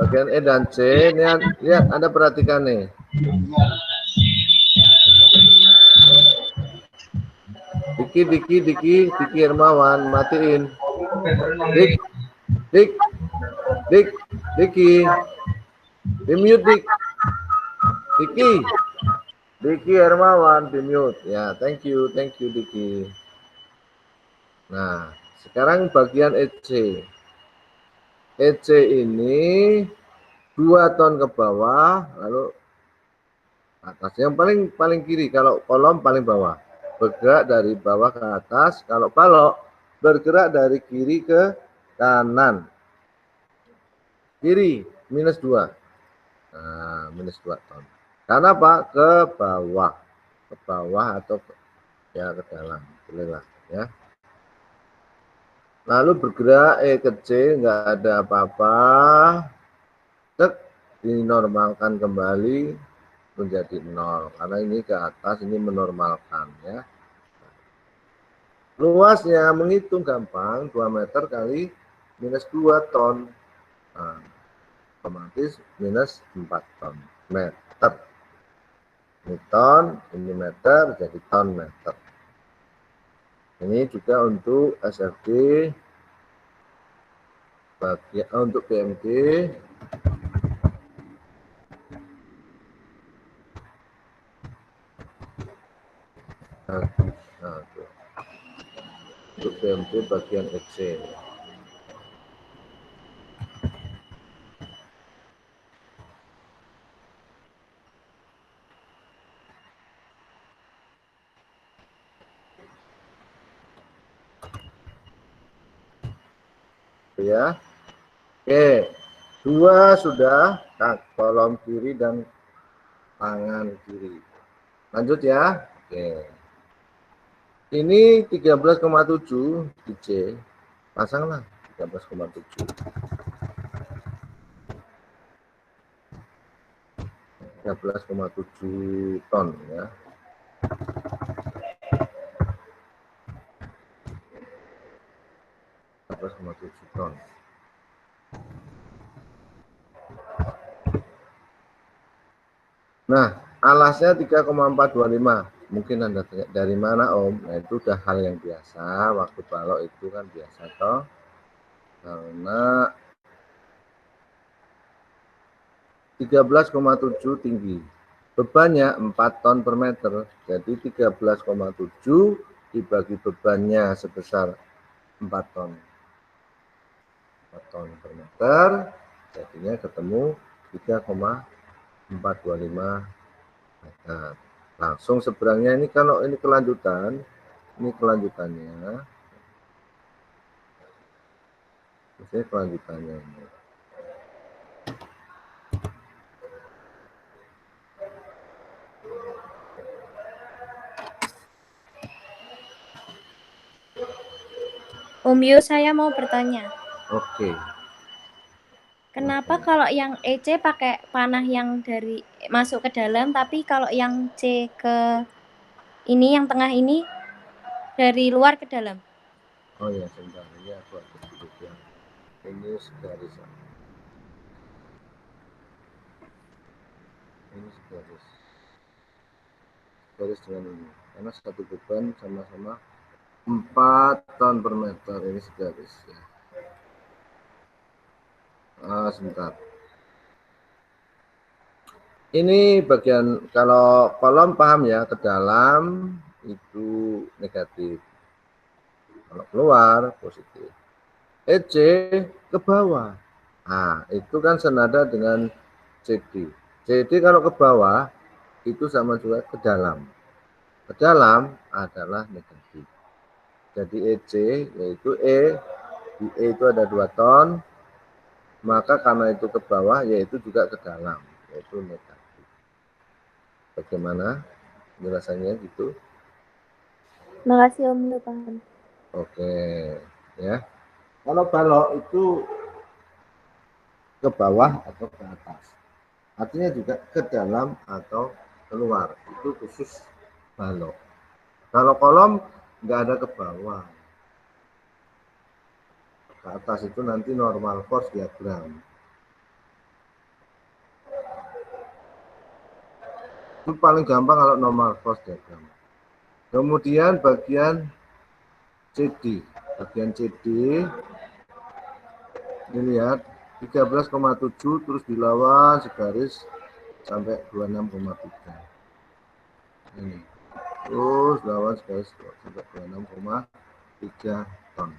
Bagian E dan C. Lihat Anda perhatikan nih. Diki Hermawan, matiin. Diki. Di mute Diki Hermawan di mute. Ya, thank you Diki. Nah, sekarang bagian EC. EC ini 2 ton ke bawah, lalu atas. Yang paling kiri, kalau kolom paling bawah. Bergerak dari bawah ke atas, kalau balok bergerak dari kiri ke kanan. Kiri -2. Nah, -2 ton. Karena apa? Ke bawah atau ya ke dalam, bolehlah ya. Lalu bergerak E ke C, nggak ada apa-apa. Dinormalkan kembali menjadi 0 karena ini ke atas, ini menormalkan ya. Luasnya menghitung gampang, 2 meter kali -2 ton. Nah, otomatis -4 ton meter. Ini ton, ini meter, jadi ton meter. Ini juga untuk SFD, untuk PMG. Untuk PMG bagian EC. Ya. Oke. 2 sudah, kolom kiri dan tangan kiri. Lanjut ya. Oke. Ini 13,7 di C. Pasanglah 13,7. 13,7 ton ya. ton. Nah, alasnya 3,425. Mungkin Anda tanya dari mana Om? Nah, itu udah hal yang biasa. Waktu balok itu kan biasa toh. Karena 13,7 tinggi. Bebannya 4 ton per meter, jadi 13,7 dibagi bebannya sebesar 4 ton. 4 ton per meter, jadinya ketemu 3,425 meter. Langsung seberangnya ini, kalau ini kelanjutan, ini kelanjutannya. Ini kelanjutannya ini. Om Yo, saya mau bertanya. Oke. Kenapa kalau yang EC pakai panah yang dari masuk ke dalam, tapi kalau yang C ke ini yang tengah ini dari luar ke dalam? Oh ya, sebentar. Ini aku ada sedikit yang ini segaris. Ini segaris. Segaris dengan ini. Karena satu beban sama-sama 4 ton per meter, ini segaris ya. Sebentar. Ini bagian, kalau kolom paham ya, ke dalam itu negatif. Kalau keluar positif. EC ke bawah. Nah, itu kan senada dengan CD. CD kalau ke bawah itu sama juga ke dalam. Ke dalam adalah negatif. Jadi EC yaitu di E itu ada 2 ton, maka karena itu ke bawah yaitu juga ke dalam, yaitu negatif. Bagaimana penjelasannya gitu? Makasih Om Yo, paham. Oke, ya. Kalau balok itu ke bawah atau ke atas. Artinya juga ke dalam atau keluar. Itu khusus balok. Kalau kolom nggak ada ke bawah. Ke atas itu nanti normal force diagram. Itu paling gampang kalau normal force diagram. Kemudian bagian CD. Bagian CD dilihat 13,7 terus dilawan segaris sampai 26,3. Ini. Terus lawan segaris sampai 26,3 ton.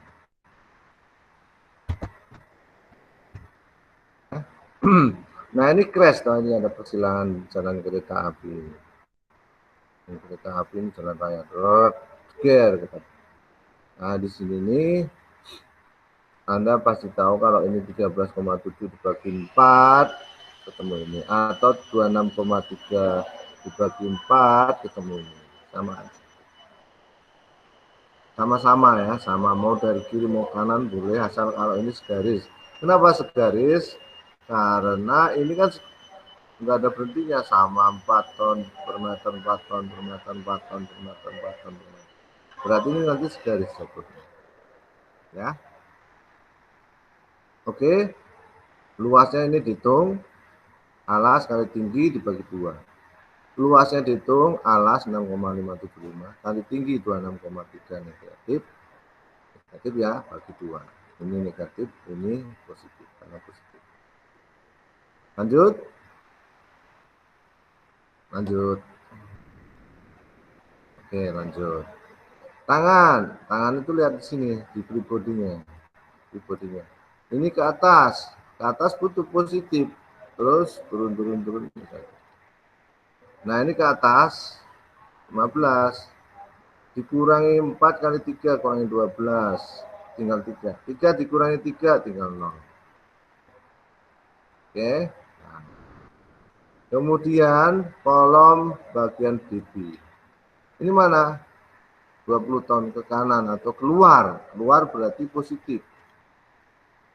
Nah ini crash, nah ini ada persilangan jalan kereta api. Ini kereta api ini jalan raya, nah di sini nih Anda pasti tahu kalau ini 13,7 dibagi 4 ketemu ini, atau 26,3 dibagi 4 ketemu ini, sama aja. Sama-sama ya, sama, mau dari kiri mau kanan boleh, asal kalau ini segaris. Kenapa segaris? Karena ini kan nggak ada berhentinya, sama 4 ton per meter, 4 ton per meter, 4 ton per meter, 4 ton per meter. Berarti ini nanti segaris sebutnya. Ya. Oke. Luasnya ini dihitung, alas kali tinggi dibagi 2. Luasnya dihitung, alas 6,575 kali tinggi 26,3 negatif. Negatif ya, bagi 2. Ini negatif, ini positif, karena positif. Lanjut. Lanjut. Oke, lanjut. Tangan itu lihat di sini, di free body-nya. Ini ke atas butuh positif, terus turun. Nah ini ke atas 15, dikurangi 4 kali 3 kurangi 12, tinggal 3. 3 dikurangi 3 tinggal 0. Oke. Nah. Kemudian kolom bagian BB. Ini mana? 20 ton ke kanan atau keluar. Keluar berarti positif.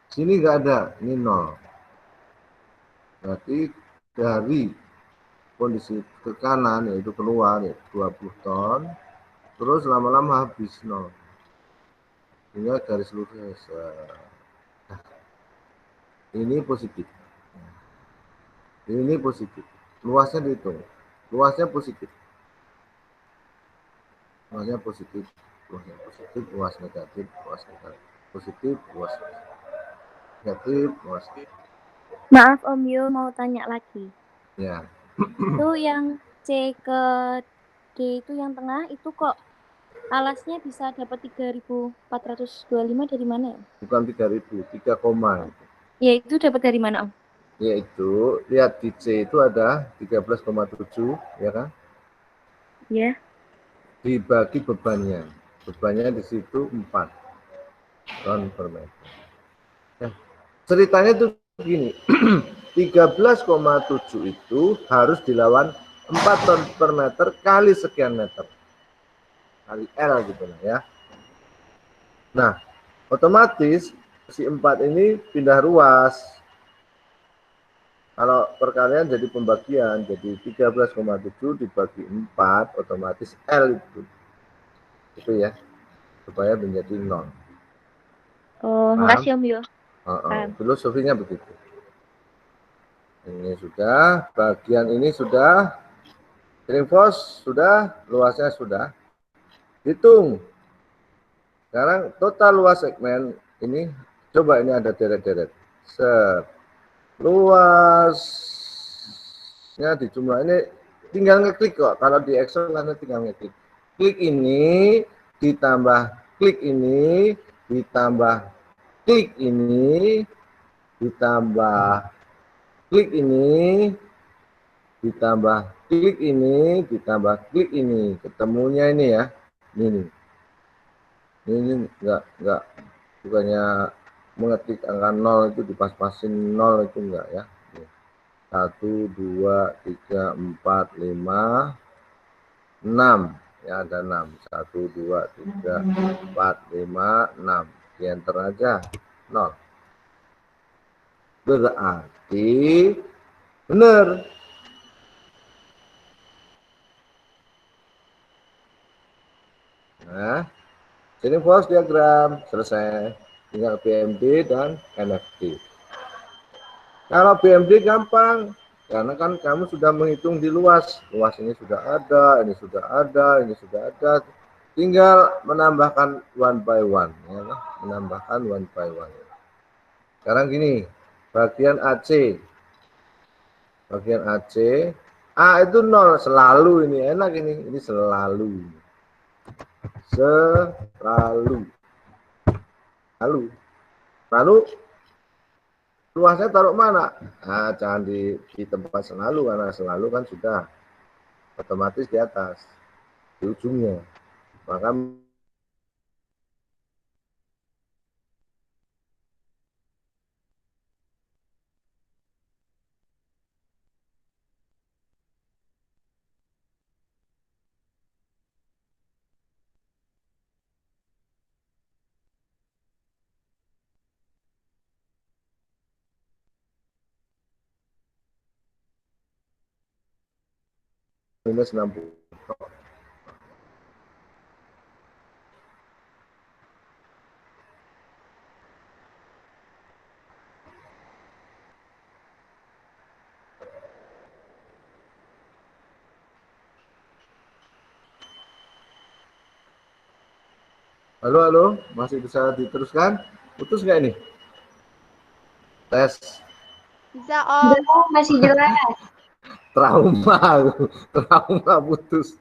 Sini nggak ada, ini 0. Berarti dari kondisi ke kanan yaitu keluar ya 20 ton. Terus lama-lama habis 0. Sehingga garis lurus. Ini positif. Ini positif. Luasnya dihitung. Luasnya positif. Luasnya positif, luas negatif, luas negatif, positif, luas negatif, luas. Maaf Om Yo, mau tanya lagi. Ya, Itu yang C ke D itu yang tengah itu kok alasnya bisa dapat 3.425 dari mana ya? Bukan 3.000, 3 koma. Ya itu dapat dari mana, Om? Yaitu, lihat di C itu ada 13,7, ya kan? Ya. Dibagi bebannya. Bebannya di situ 4 ton per meter. Nah, ceritanya tuh begini, 13,7 itu harus dilawan 4 ton per meter kali sekian meter. Kali L gitu lah ya. Nah, otomatis si 4 ini pindah ruas. Kalau perkalian jadi pembagian, jadi 13,7 dibagi 4, otomatis L itu. Itu ya, supaya menjadi 0. Oh, makasih Om Yo. Filosofinya begitu. Ini sudah, bagian ini sudah, Trimfos sudah, luasnya sudah. Hitung. Sekarang total luas segmen ini, coba ini ada deret-deret. Luasnya dijumlah ini tinggal ngeklik kok. Kalau di Excel kan tinggal ngeklik. Klik ini ditambah klik ini ditambah klik ini ditambah klik ini ditambah klik ini ditambah klik ini. Ketemunya ini ya. Ini enggak bukannya mengetik angka 0 itu dipas-pasin 0 itu enggak ya. 1, 2, 3, 4, 5, 6 ya, ada 6. 1, 2, 3, 4, 5, 6. Di enter aja 0. Berarti benar. Nah, ini Fox diagram selesai, tinggal BMD dan NFT. Kalau BMD gampang, karena kan kamu sudah menghitung di luas. Luas ini sudah ada, ini sudah ada, ini sudah ada. Tinggal menambahkan one by one, ya, menambahkan one by one. Sekarang gini, bagian AC. Bagian AC, A itu 0 selalu, ini enak ini selalu. Selalu. Lalu luasnya taruh mana? Nah, jangan di tempat selalu, karena selalu kan sudah otomatis di atas, di ujungnya. Maka minus 60. Halo, masih bisa diteruskan? Putus nggak ini? Tes. Bisa Om. Masih jelas. Trauma putus.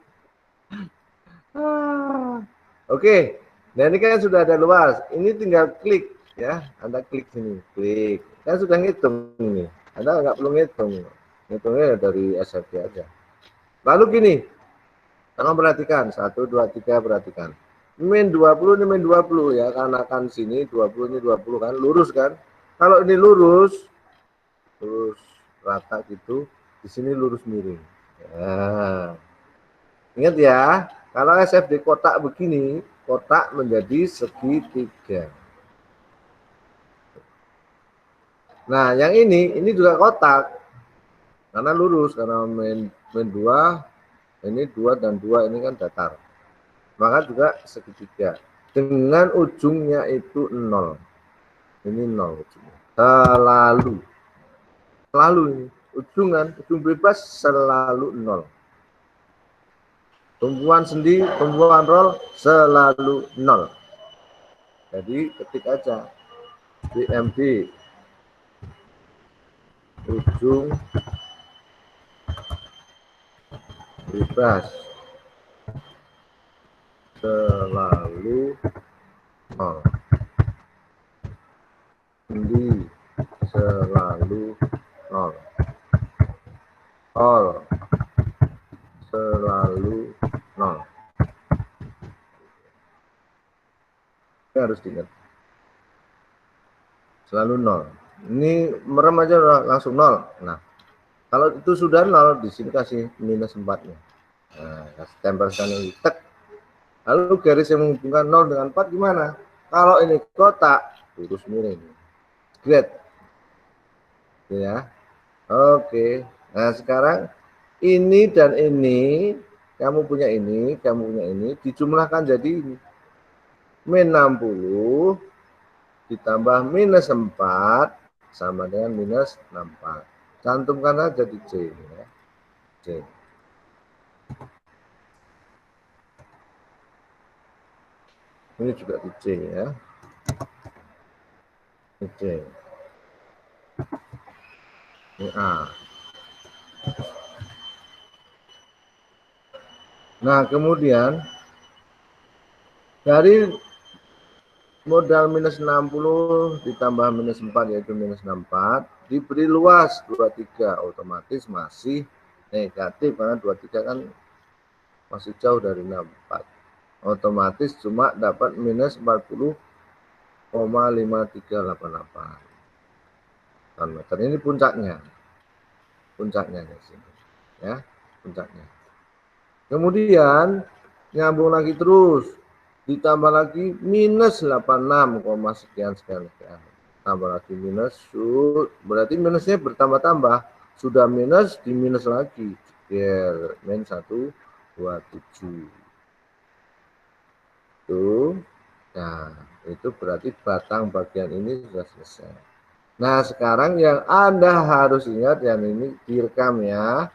Oke. Nah ini kan sudah ada luas. Ini tinggal klik ya. Anda klik sini, klik. Kan sudah ngitung ini. Anda nggak perlu ngitung. Ngitungnya dari SFP aja. Lalu gini. Tolong perhatikan. 1, 2, 3 perhatikan. Min 20 ini min 20 ya. Karena kan sini 20 ini 20 kan. Lurus kan. Kalau ini lurus rata gitu. Di sini lurus miring. Ya. Ingat ya, kalau SFD kotak begini, kotak menjadi segitiga. Nah, yang ini juga kotak. Karena lurus, karena min 2, ini 2 dan 2 ini kan datar. Maka juga segitiga. Dengan ujungnya itu 0. Ini 0 ujungnya. Selalu ini. Ujung bebas selalu 0. Tumpuan sendi, tumpuan roll selalu 0. Jadi ketik aja BMD ujung bebas selalu nol. Sendi selalu nol. All selalu nol. Ini harus diingat. Selalu nol. Ini merem aja udah langsung nol. Nah, kalau itu sudah nol, di sini kasih minus 4-nya. Nah, kasih tempelkan ini. Tek. Lalu garis yang menghubungkan 0 dengan 4 gimana? Kalau ini kotak, lurus miring. Great. Ya. Oke. Nah, sekarang ini dan ini, kamu punya ini, dijumlahkan jadi ini. Min 60 ditambah minus 4 sama dengan minus 64. Cantumkan aja di C. Ya. C. Ini juga di C ya. Di C. Ini A. Nah, kemudian dari modal minus 60 ditambah minus 4 yaitu minus 64 diberi luas 23, otomatis masih negatif karena 23 kan masih jauh dari 64. Otomatis cuma dapat minus 40,5388 ton-meter. Ini puncaknya di sini ya, puncaknya. Kemudian nyambung lagi terus, ditambah lagi minus 86, sekian. Tambah lagi minus, berarti minusnya bertambah-tambah. Sudah minus, di minus lagi. Ya, min 127. Tuh. Nah, itu berarti batang bagian ini sudah selesai. Nah, sekarang yang Anda harus ingat, yang ini direkam ya.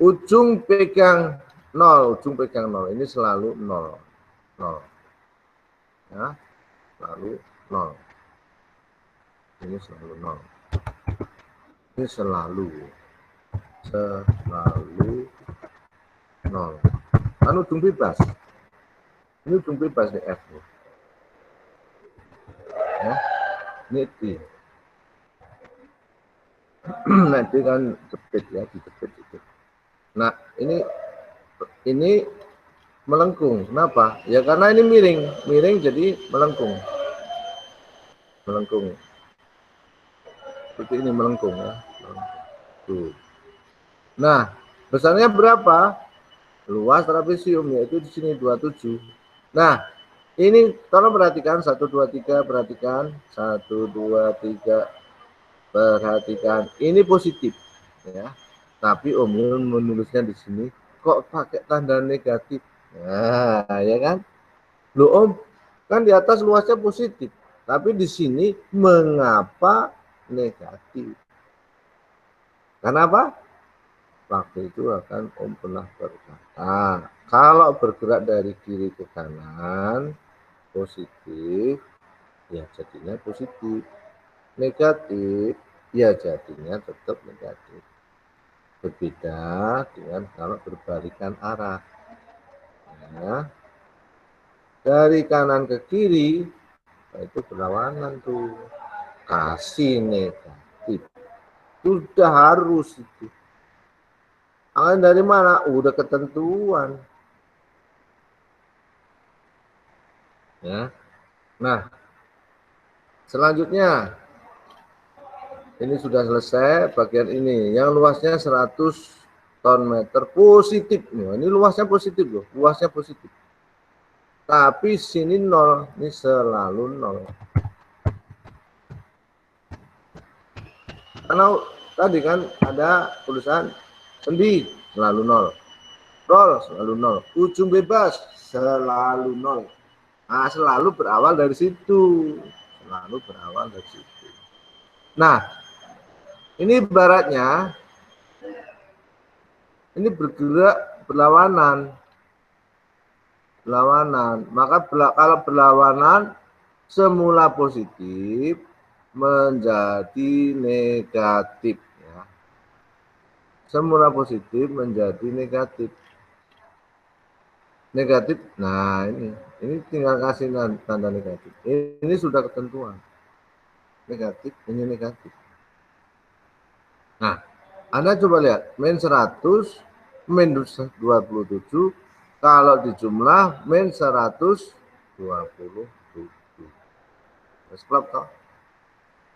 Ujung pegang 0, ini selalu 0. Ya, selalu 0. Ini selalu 0. Ini selalu 0. Kan ujung bebas. Ini ujung bebas di F. Ya, ini D. Nah, D kan jepit ya, dijepit itu. Nah, ini melengkung. Kenapa? Ya karena ini miring jadi melengkung. Seperti ini melengkung ya. Tuh. Nah, besarnya berapa? Luas trapesium yaitu di sini 27. Nah, ini tolong perhatikan 1 2 3, perhatikan 1 2 3. Perhatikan, ini positif ya. Tapi Om Yun menulisnya di sini kok pakai tanda negatif. Nah, ya kan? Loh Om, kan di atas luasnya positif, tapi di sini mengapa negatif? Kenapa? Waktu itu akan Om pernah berkata, kalau bergerak dari kiri ke kanan positif, ya jadinya positif. Negatif, ya jadinya tetap negatif. Berbeda dengan kalau berbalikan arah. Ya. Dari kanan ke kiri, itu berlawanan tuh. Kasih negatif. Sudah harus itu. Angin dari mana? Udah ketentuan. Ya. Nah, selanjutnya ini sudah selesai bagian ini. Yang luasnya 100 ton meter positif. Nah, ini luasnya positif loh. Luasnya positif. Tapi sini 0. Ini selalu 0. Karena tadi kan ada tulisan sendi selalu 0. Roll selalu 0. Ujung bebas selalu 0. Nah, selalu berawal dari situ. Nah, ini ibaratnya ini bergerak berlawanan. Maka kalau berlawanan semula positif menjadi negatif ya. semula positif menjadi negatif. Negatif, nah ini tinggal kasih tanda negatif. Ini sudah ketentuan. Negatif, ini negatif. Nah, Anda coba lihat, min 100, min 27, kalau dijumlah min 127. Sebab toh.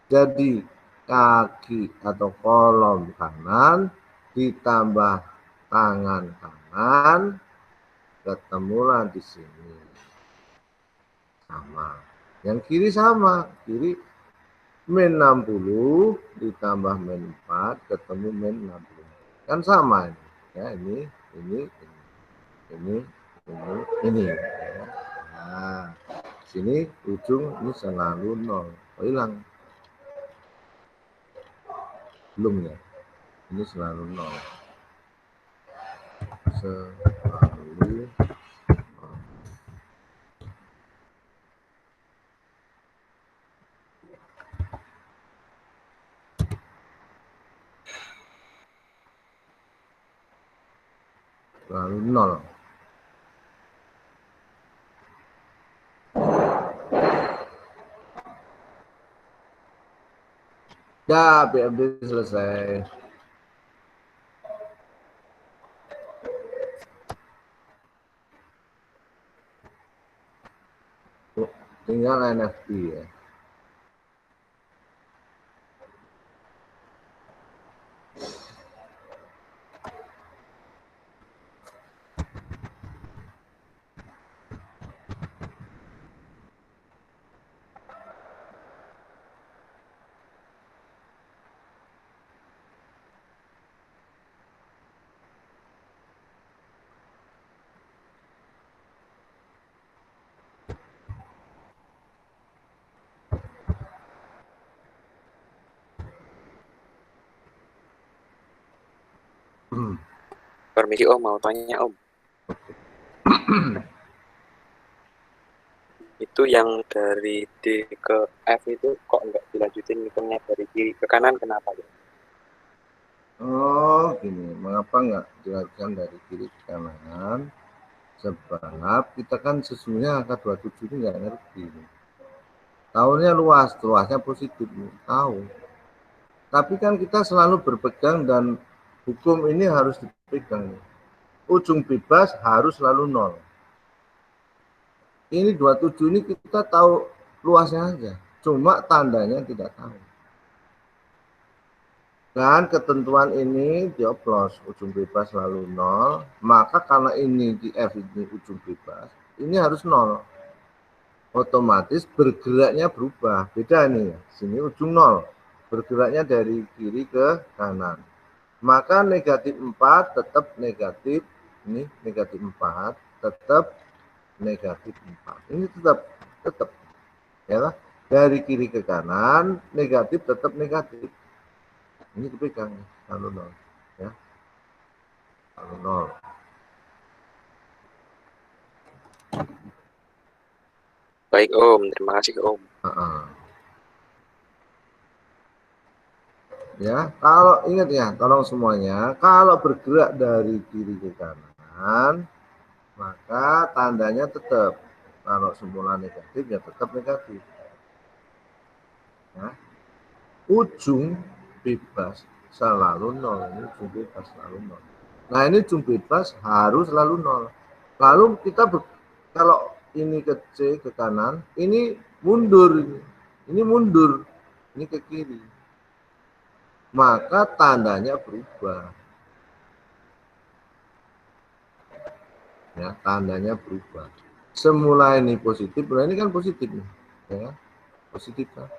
Jadi kaki atau kolom kanan ditambah tangan kanan ketemulah di sini sama. Yang kiri sama, kiri min 60 ditambah min 4 ketemu min 60. Kan sama ini. Ya, ini. Nah, sini ujung ini selalu 0. Oh, hilang. Belum ya. Ini selalu 0. Selalu 0. Selalu 0. Ya, BMD selesai. Tinggal NFT ya. Permisi Om, mau tanya Om. Itu yang dari D ke F itu kok nggak dilanjutin hitungnya dari kiri ke kanan, kenapa ya? Oh, gini. Mengapa nggak dilakukan dari kiri ke kanan? Sebab kita kan sesungguhnya angka 27 ini nggak ngerti. Tahunnya luasnya positif, tahu. Tapi kan kita selalu berpegang dan hukum ini harus dipegang. Ujung bebas harus selalu 0. Ini 27 ini kita tahu luasnya aja. Cuma tandanya tidak tahu. Dan ketentuan ini dioplos, ujung bebas selalu 0. Maka karena ini di F ini ujung bebas, ini harus 0. Otomatis bergeraknya berubah. Beda nih, sini ujung 0. Bergeraknya dari kiri ke kanan. Maka negatif 4 tetap negatif. Ini negatif 4 tetap negatif 4. Ini tetap. Ya, dari kiri ke kanan, negatif tetap negatif. Ini dipegang, lalu 0. Ya. Lalu 0. Baik Om, terima kasih Om. Ya, kalau ingat ya, tolong semuanya, kalau bergerak dari kiri ke kanan, maka tandanya tetap. Kalau semula negatif, ya tetap negatif. Ya. Ujung bebas selalu 0. Ini ujung bebas selalu 0. Nah, ini ujung bebas harus selalu 0. Lalu kita kalau ini ke C ke kanan, ini mundur. Ini mundur. Ini ke kiri. Maka tandanya berubah. Ya, tandanya berubah. Semula ini positif, nah ini kan positif nih. Ya, positif kan?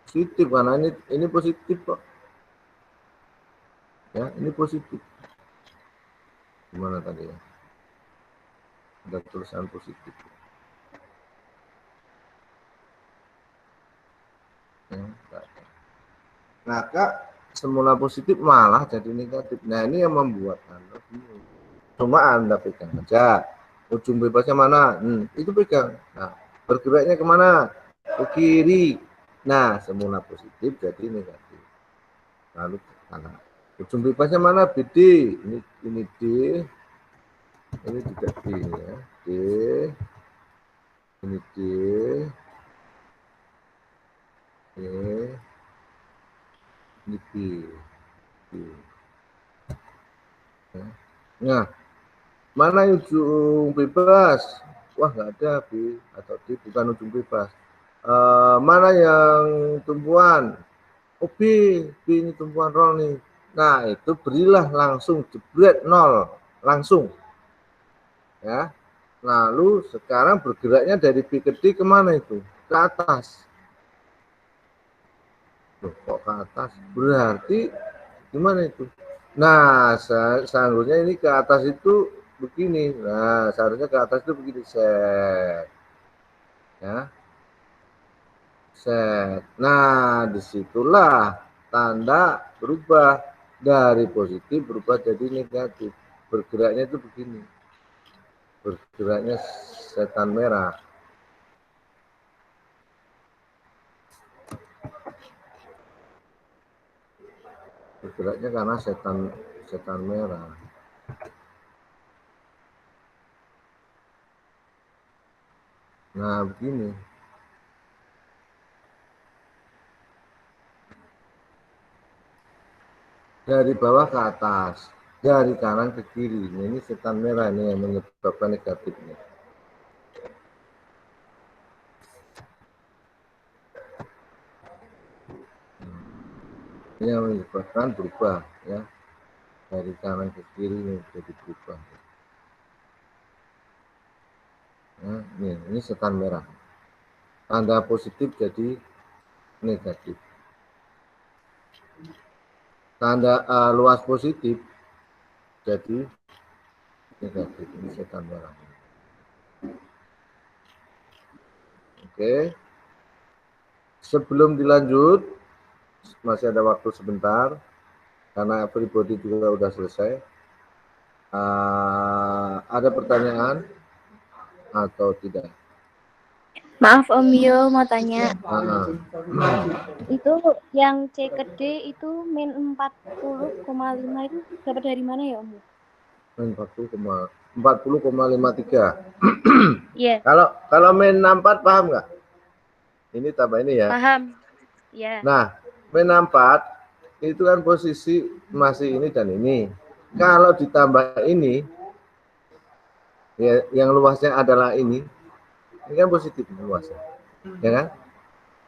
Positif karena ini positif kok. Ya, ini positif. Gimana tadi ya? Ada tulisan positif. Ya, maka semula positif malah jadi negatif. Nah, ini yang membuat Anda bingung. Cuma Anda pegang aja. Ujung bebasnya mana? Itu pegang. Nah, bergeraknya kemana? Ke kiri. Nah, semula positif jadi negatif. Lalu ke kanan. Ujung bebasnya mana? BD. Ini D. Ini juga D ya. D. Ini D. Ini B. B. Nah, mana ujung bebas? Wah, nggak ada B atau D, bukan ujung bebas. Mana yang tumpuan? Oh, B ini tumpuan roll nih. Nah, itu berilah langsung jebret 0 langsung. Ya. Lalu sekarang bergeraknya dari B ke D kemana itu? Ke atas. Loh, kok ke atas? Berarti gimana itu? Nah, seharusnya ini ke atas itu begini. Nah, seharusnya ke atas itu begini. Set. Ya. Set. Nah, disitulah tanda berubah dari positif berubah jadi negatif. Bergeraknya itu begini. Bergeraknya setan merah. Bergeraknya karena setan merah. Nah, begini. Dari bawah ke atas, dari kanan ke kiri. Nah, ini setan merah ini yang menyebabkan negatifnya. Ini yang menyebabkan berubah ya. Dari kanan ke kiri ini jadi berubah. Nah, ini setan merah. Tanda positif jadi negatif. Tanda luas positif jadi negatif. Ini setan merah. Oke. Sebelum dilanjut, masih ada waktu sebentar karena everybody juga udah selesai. Ada pertanyaan atau tidak? Maaf Om Yo, mau tanya. Itu yang C ke D itu min 40,5 itu dapat dari mana ya Om? Min 40,53. Iya. Kalau min 64 paham nggak? Ini tambah ini ya. Paham. Ya. Nah, min 64 itu kan posisi masih ini dan ini. Kalau ditambah ini, ya, yang luasnya adalah ini kan positif luasnya, ya kan?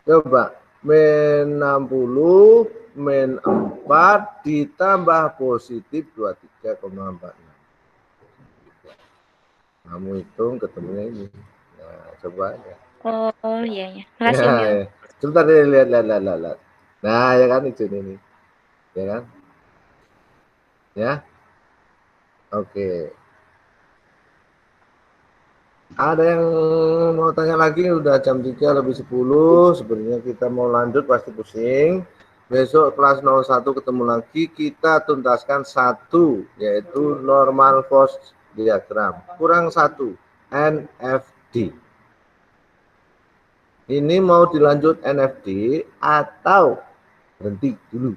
Coba min 60 min 4 ditambah positif 23,46. Kamu hitung ketemunya ini. Nah, coba aja. Oh iya ya. Makasih Om Yo. Sebentar deh, lihat. Nah, ya kan itu ini. Ya kan? Ya. Oke. Ada yang mau tanya lagi? Udah jam 3 lebih 10. Sebenarnya kita mau lanjut pasti pusing. Besok kelas 01 ketemu lagi. Kita tuntaskan 1, yaitu normal force diagram. Kurang 1, NFD. Ini mau dilanjut NFD atau berhenti dulu?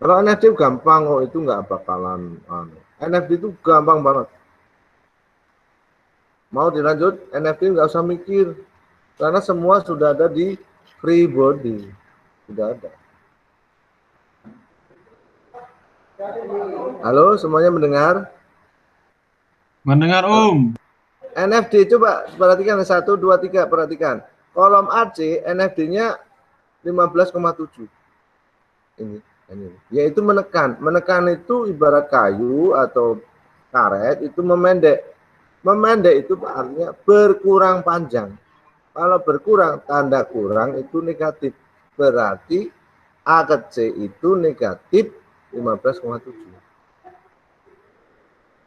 Kalau NFD gampang kok, itu nggak bakalan NFD itu gampang banget. Mau dilanjut NFD nggak usah mikir, karena semua sudah ada di free body, sudah ada. Halo, semuanya mendengar? Mendengar Om. NFD coba perhatikan 1, 2, 3 perhatikan. Kolom AC NFD-nya 15,7. Ini. Yaitu menekan. Menekan itu ibarat kayu atau karet itu memendek. Memendek itu artinya berkurang panjang. Kalau berkurang, tanda kurang itu negatif. Berarti A ke C itu negatif 15,7.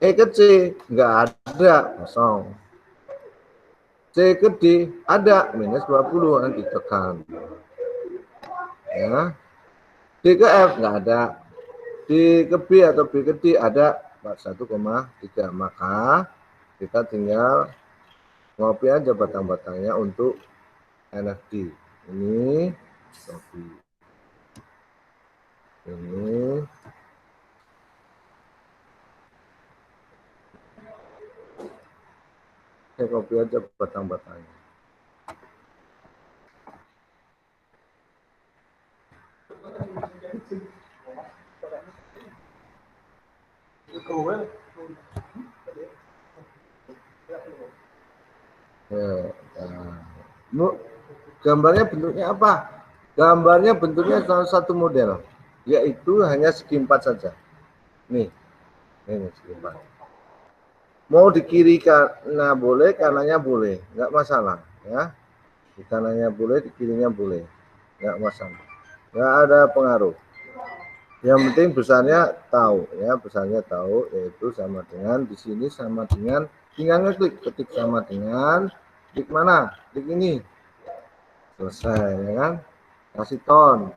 E ke C nggak ada, kosong. C ke D ada, minus 20, nanti ditekan. Ya. D ke F nggak ada. D ke B atau B ke D ada 41,3. Maka kita tinggal ngopi aja batang-batangnya untuk NFD. Ini ngopi. Ini saya copy aja batang-batangnya. Gambarnya bentuknya apa? Gambarnya bentuknya salah satu model, yaitu hanya segi 4 saja. Nih, ini segi 4. Mau di kiri karena boleh, kanannya boleh, nggak masalah, ya. Di kanannya boleh, di kirinya boleh, nggak masalah, nggak ada pengaruh. Yang penting besarnya tahu, ya, besarnya tahu, yaitu sama dengan di sini sama dengan tinggal ngeklik, ketik sama dengan klik mana, klik ini, selesai, ya kan? Kasih ton.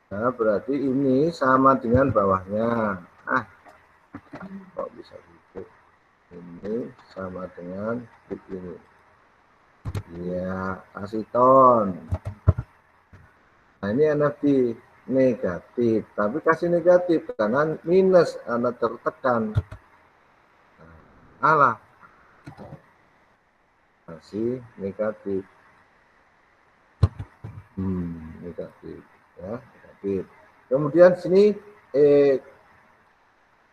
Nah, berarti ini sama dengan bawahnya. Kok bisa gitu? Ini sama dengan klik ini. Ya, kasih ton. Nah, ini NFT negatif, tapi kasih negatif karena minus, karena tertekan. Alah, kasih negatif. Negatif, ya, negatif. Kemudian sini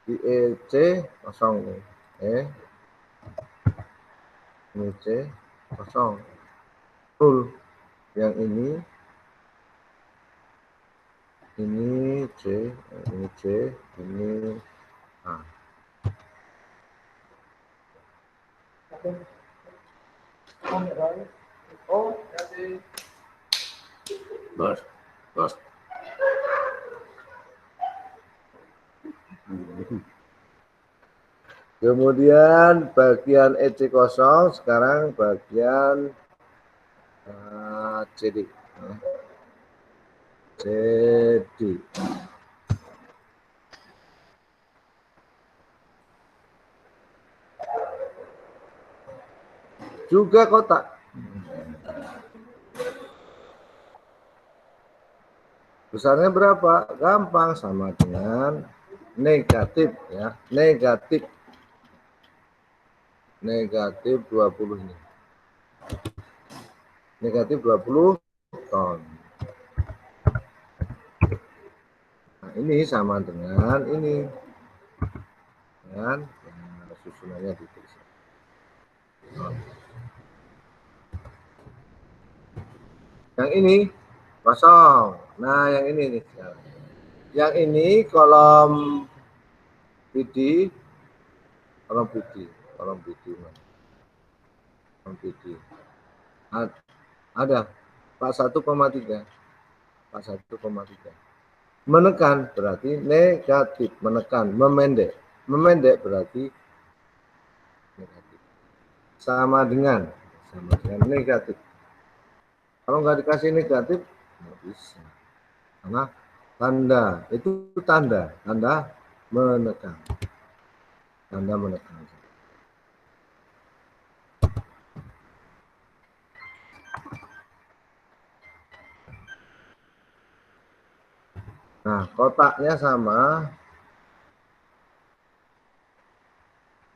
di C kosong, ini C kosong, full. Yang ini C, ini C, ini A. Bos. Kemudian bagian EC kosong, sekarang bagian CD. CD. Juga kotak. Besarnya berapa? Gampang, sama dengan negatif, ya. Negatif 20 ini. Negatif 20 ton. Nah, ini sama dengan ini. Dan susunannya ditulis. Yang ini kosong. Nah, yang ini nih. Yang ini kolom PD, kolom PD. Ada 41,3. Menekan berarti negatif, menekan, memendek. Memendek berarti negatif. Sama dengan negatif. Kalau nggak dikasih negatif, nggak bisa. Karena tanda itu tanda menekan. Tanda menekan. Nah, kotaknya sama.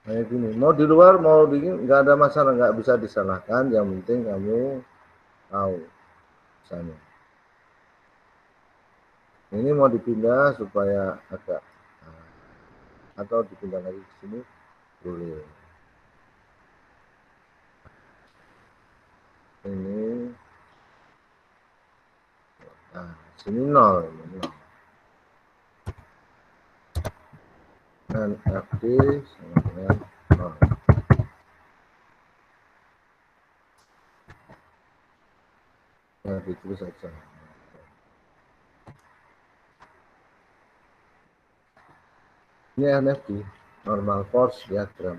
Kayak gini. Mau di luar, mau di sini, nggak ada masalah, nggak bisa disalahkan. Yang penting kamu tahu. Misalnya. Ini mau dipindah supaya agak, atau dipindah lagi ke sini, boleh. Ini, nah, sini 0. Dan FD sama dengan 0. Nah, ditulis saja. Ini NFT, normal force diagram.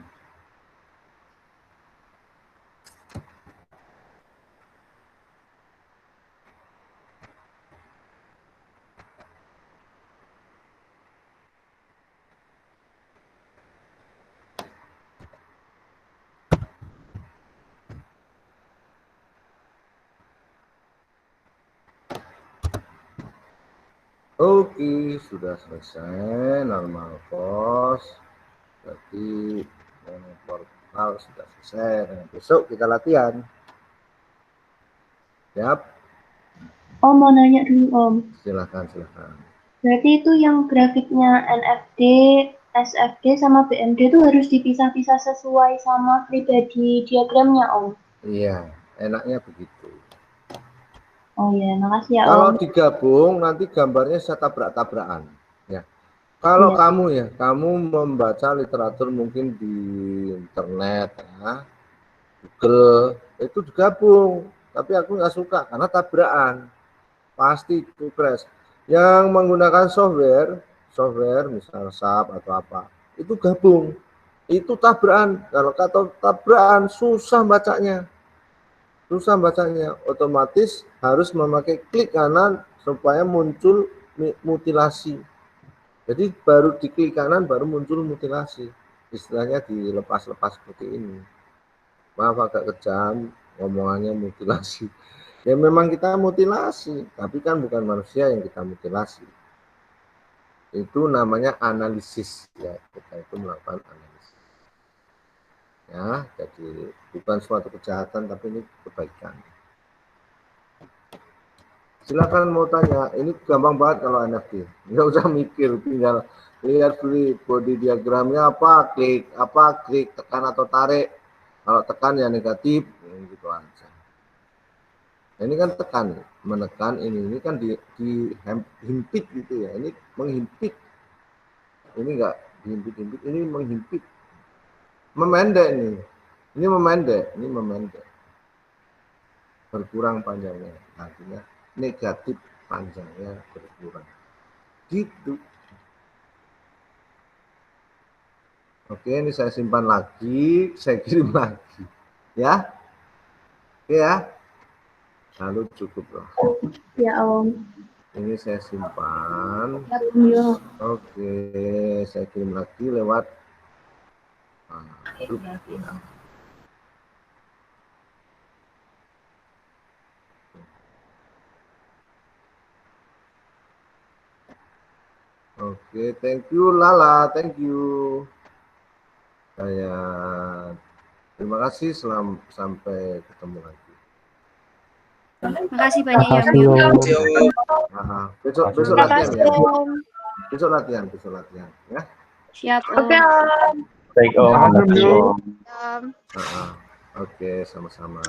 Oke, sudah selesai normal course. Berarti portal sudah selesai. Nah, besok kita latihan. Siap? Om mau nanya dulu Om. Silakan. Berarti itu yang grafiknya NFD, SFD sama BMD itu harus dipisah-pisah sesuai sama pribadi diagramnya Om. Iya, enaknya begitu. Oh ya, makasih ya Kalau Om. digabung nanti gambarnya saya tabrak-tabrakan. Ya. Kalau kamu membaca literatur mungkin di internet, ya, Google, itu digabung. Tapi aku nggak suka karena tabrakan. Pasti itu crash. Yang menggunakan software misal SAP atau apa, itu gabung. Itu tabrakan. Kalau kata tabrakan susah bacanya. Otomatis harus memakai klik kanan supaya muncul mutilasi. Jadi baru di klik kanan baru muncul mutilasi. Istilahnya dilepas-lepas seperti ini. Maaf agak kejam ngomongannya mutilasi. Ya memang kita mutilasi, tapi kan bukan manusia yang kita mutilasi. Itu namanya analisis ya, kita itu melakukan analisis. Ya, jadi bukan suatu kejahatan tapi ini kebaikan. Silakan mau tanya, ini gampang banget kalau NFT. Nggak usah mikir, tinggal lihat body diagramnya apa, klik, tekan atau tarik. Kalau tekan ya negatif, gitu aja. Nah, ini kan tekan, menekan ini kan dihimpit gitu ya. Ini menghimpit. Ini enggak dihimpit-himpit, ini menghimpit. Memendek nih. Ini memendek. Berkurang panjangnya. Artinya negatif panjangnya berkurang. Gitu. Oke, ini saya simpan lagi, saya kirim lagi. Ya. Oke ya. Lalu cukup loh. Ya Om. Ini saya simpan. Ya. Oke, saya kirim lagi lewat grup ya. Oke, thank you Lala, thank you. Terima kasih, sampai ketemu lagi. Makasih banyak ya Om. Besok latihan ya. Besok latihan ya. Siap Om. Oke Om. Baik Om. Oke, sama-sama.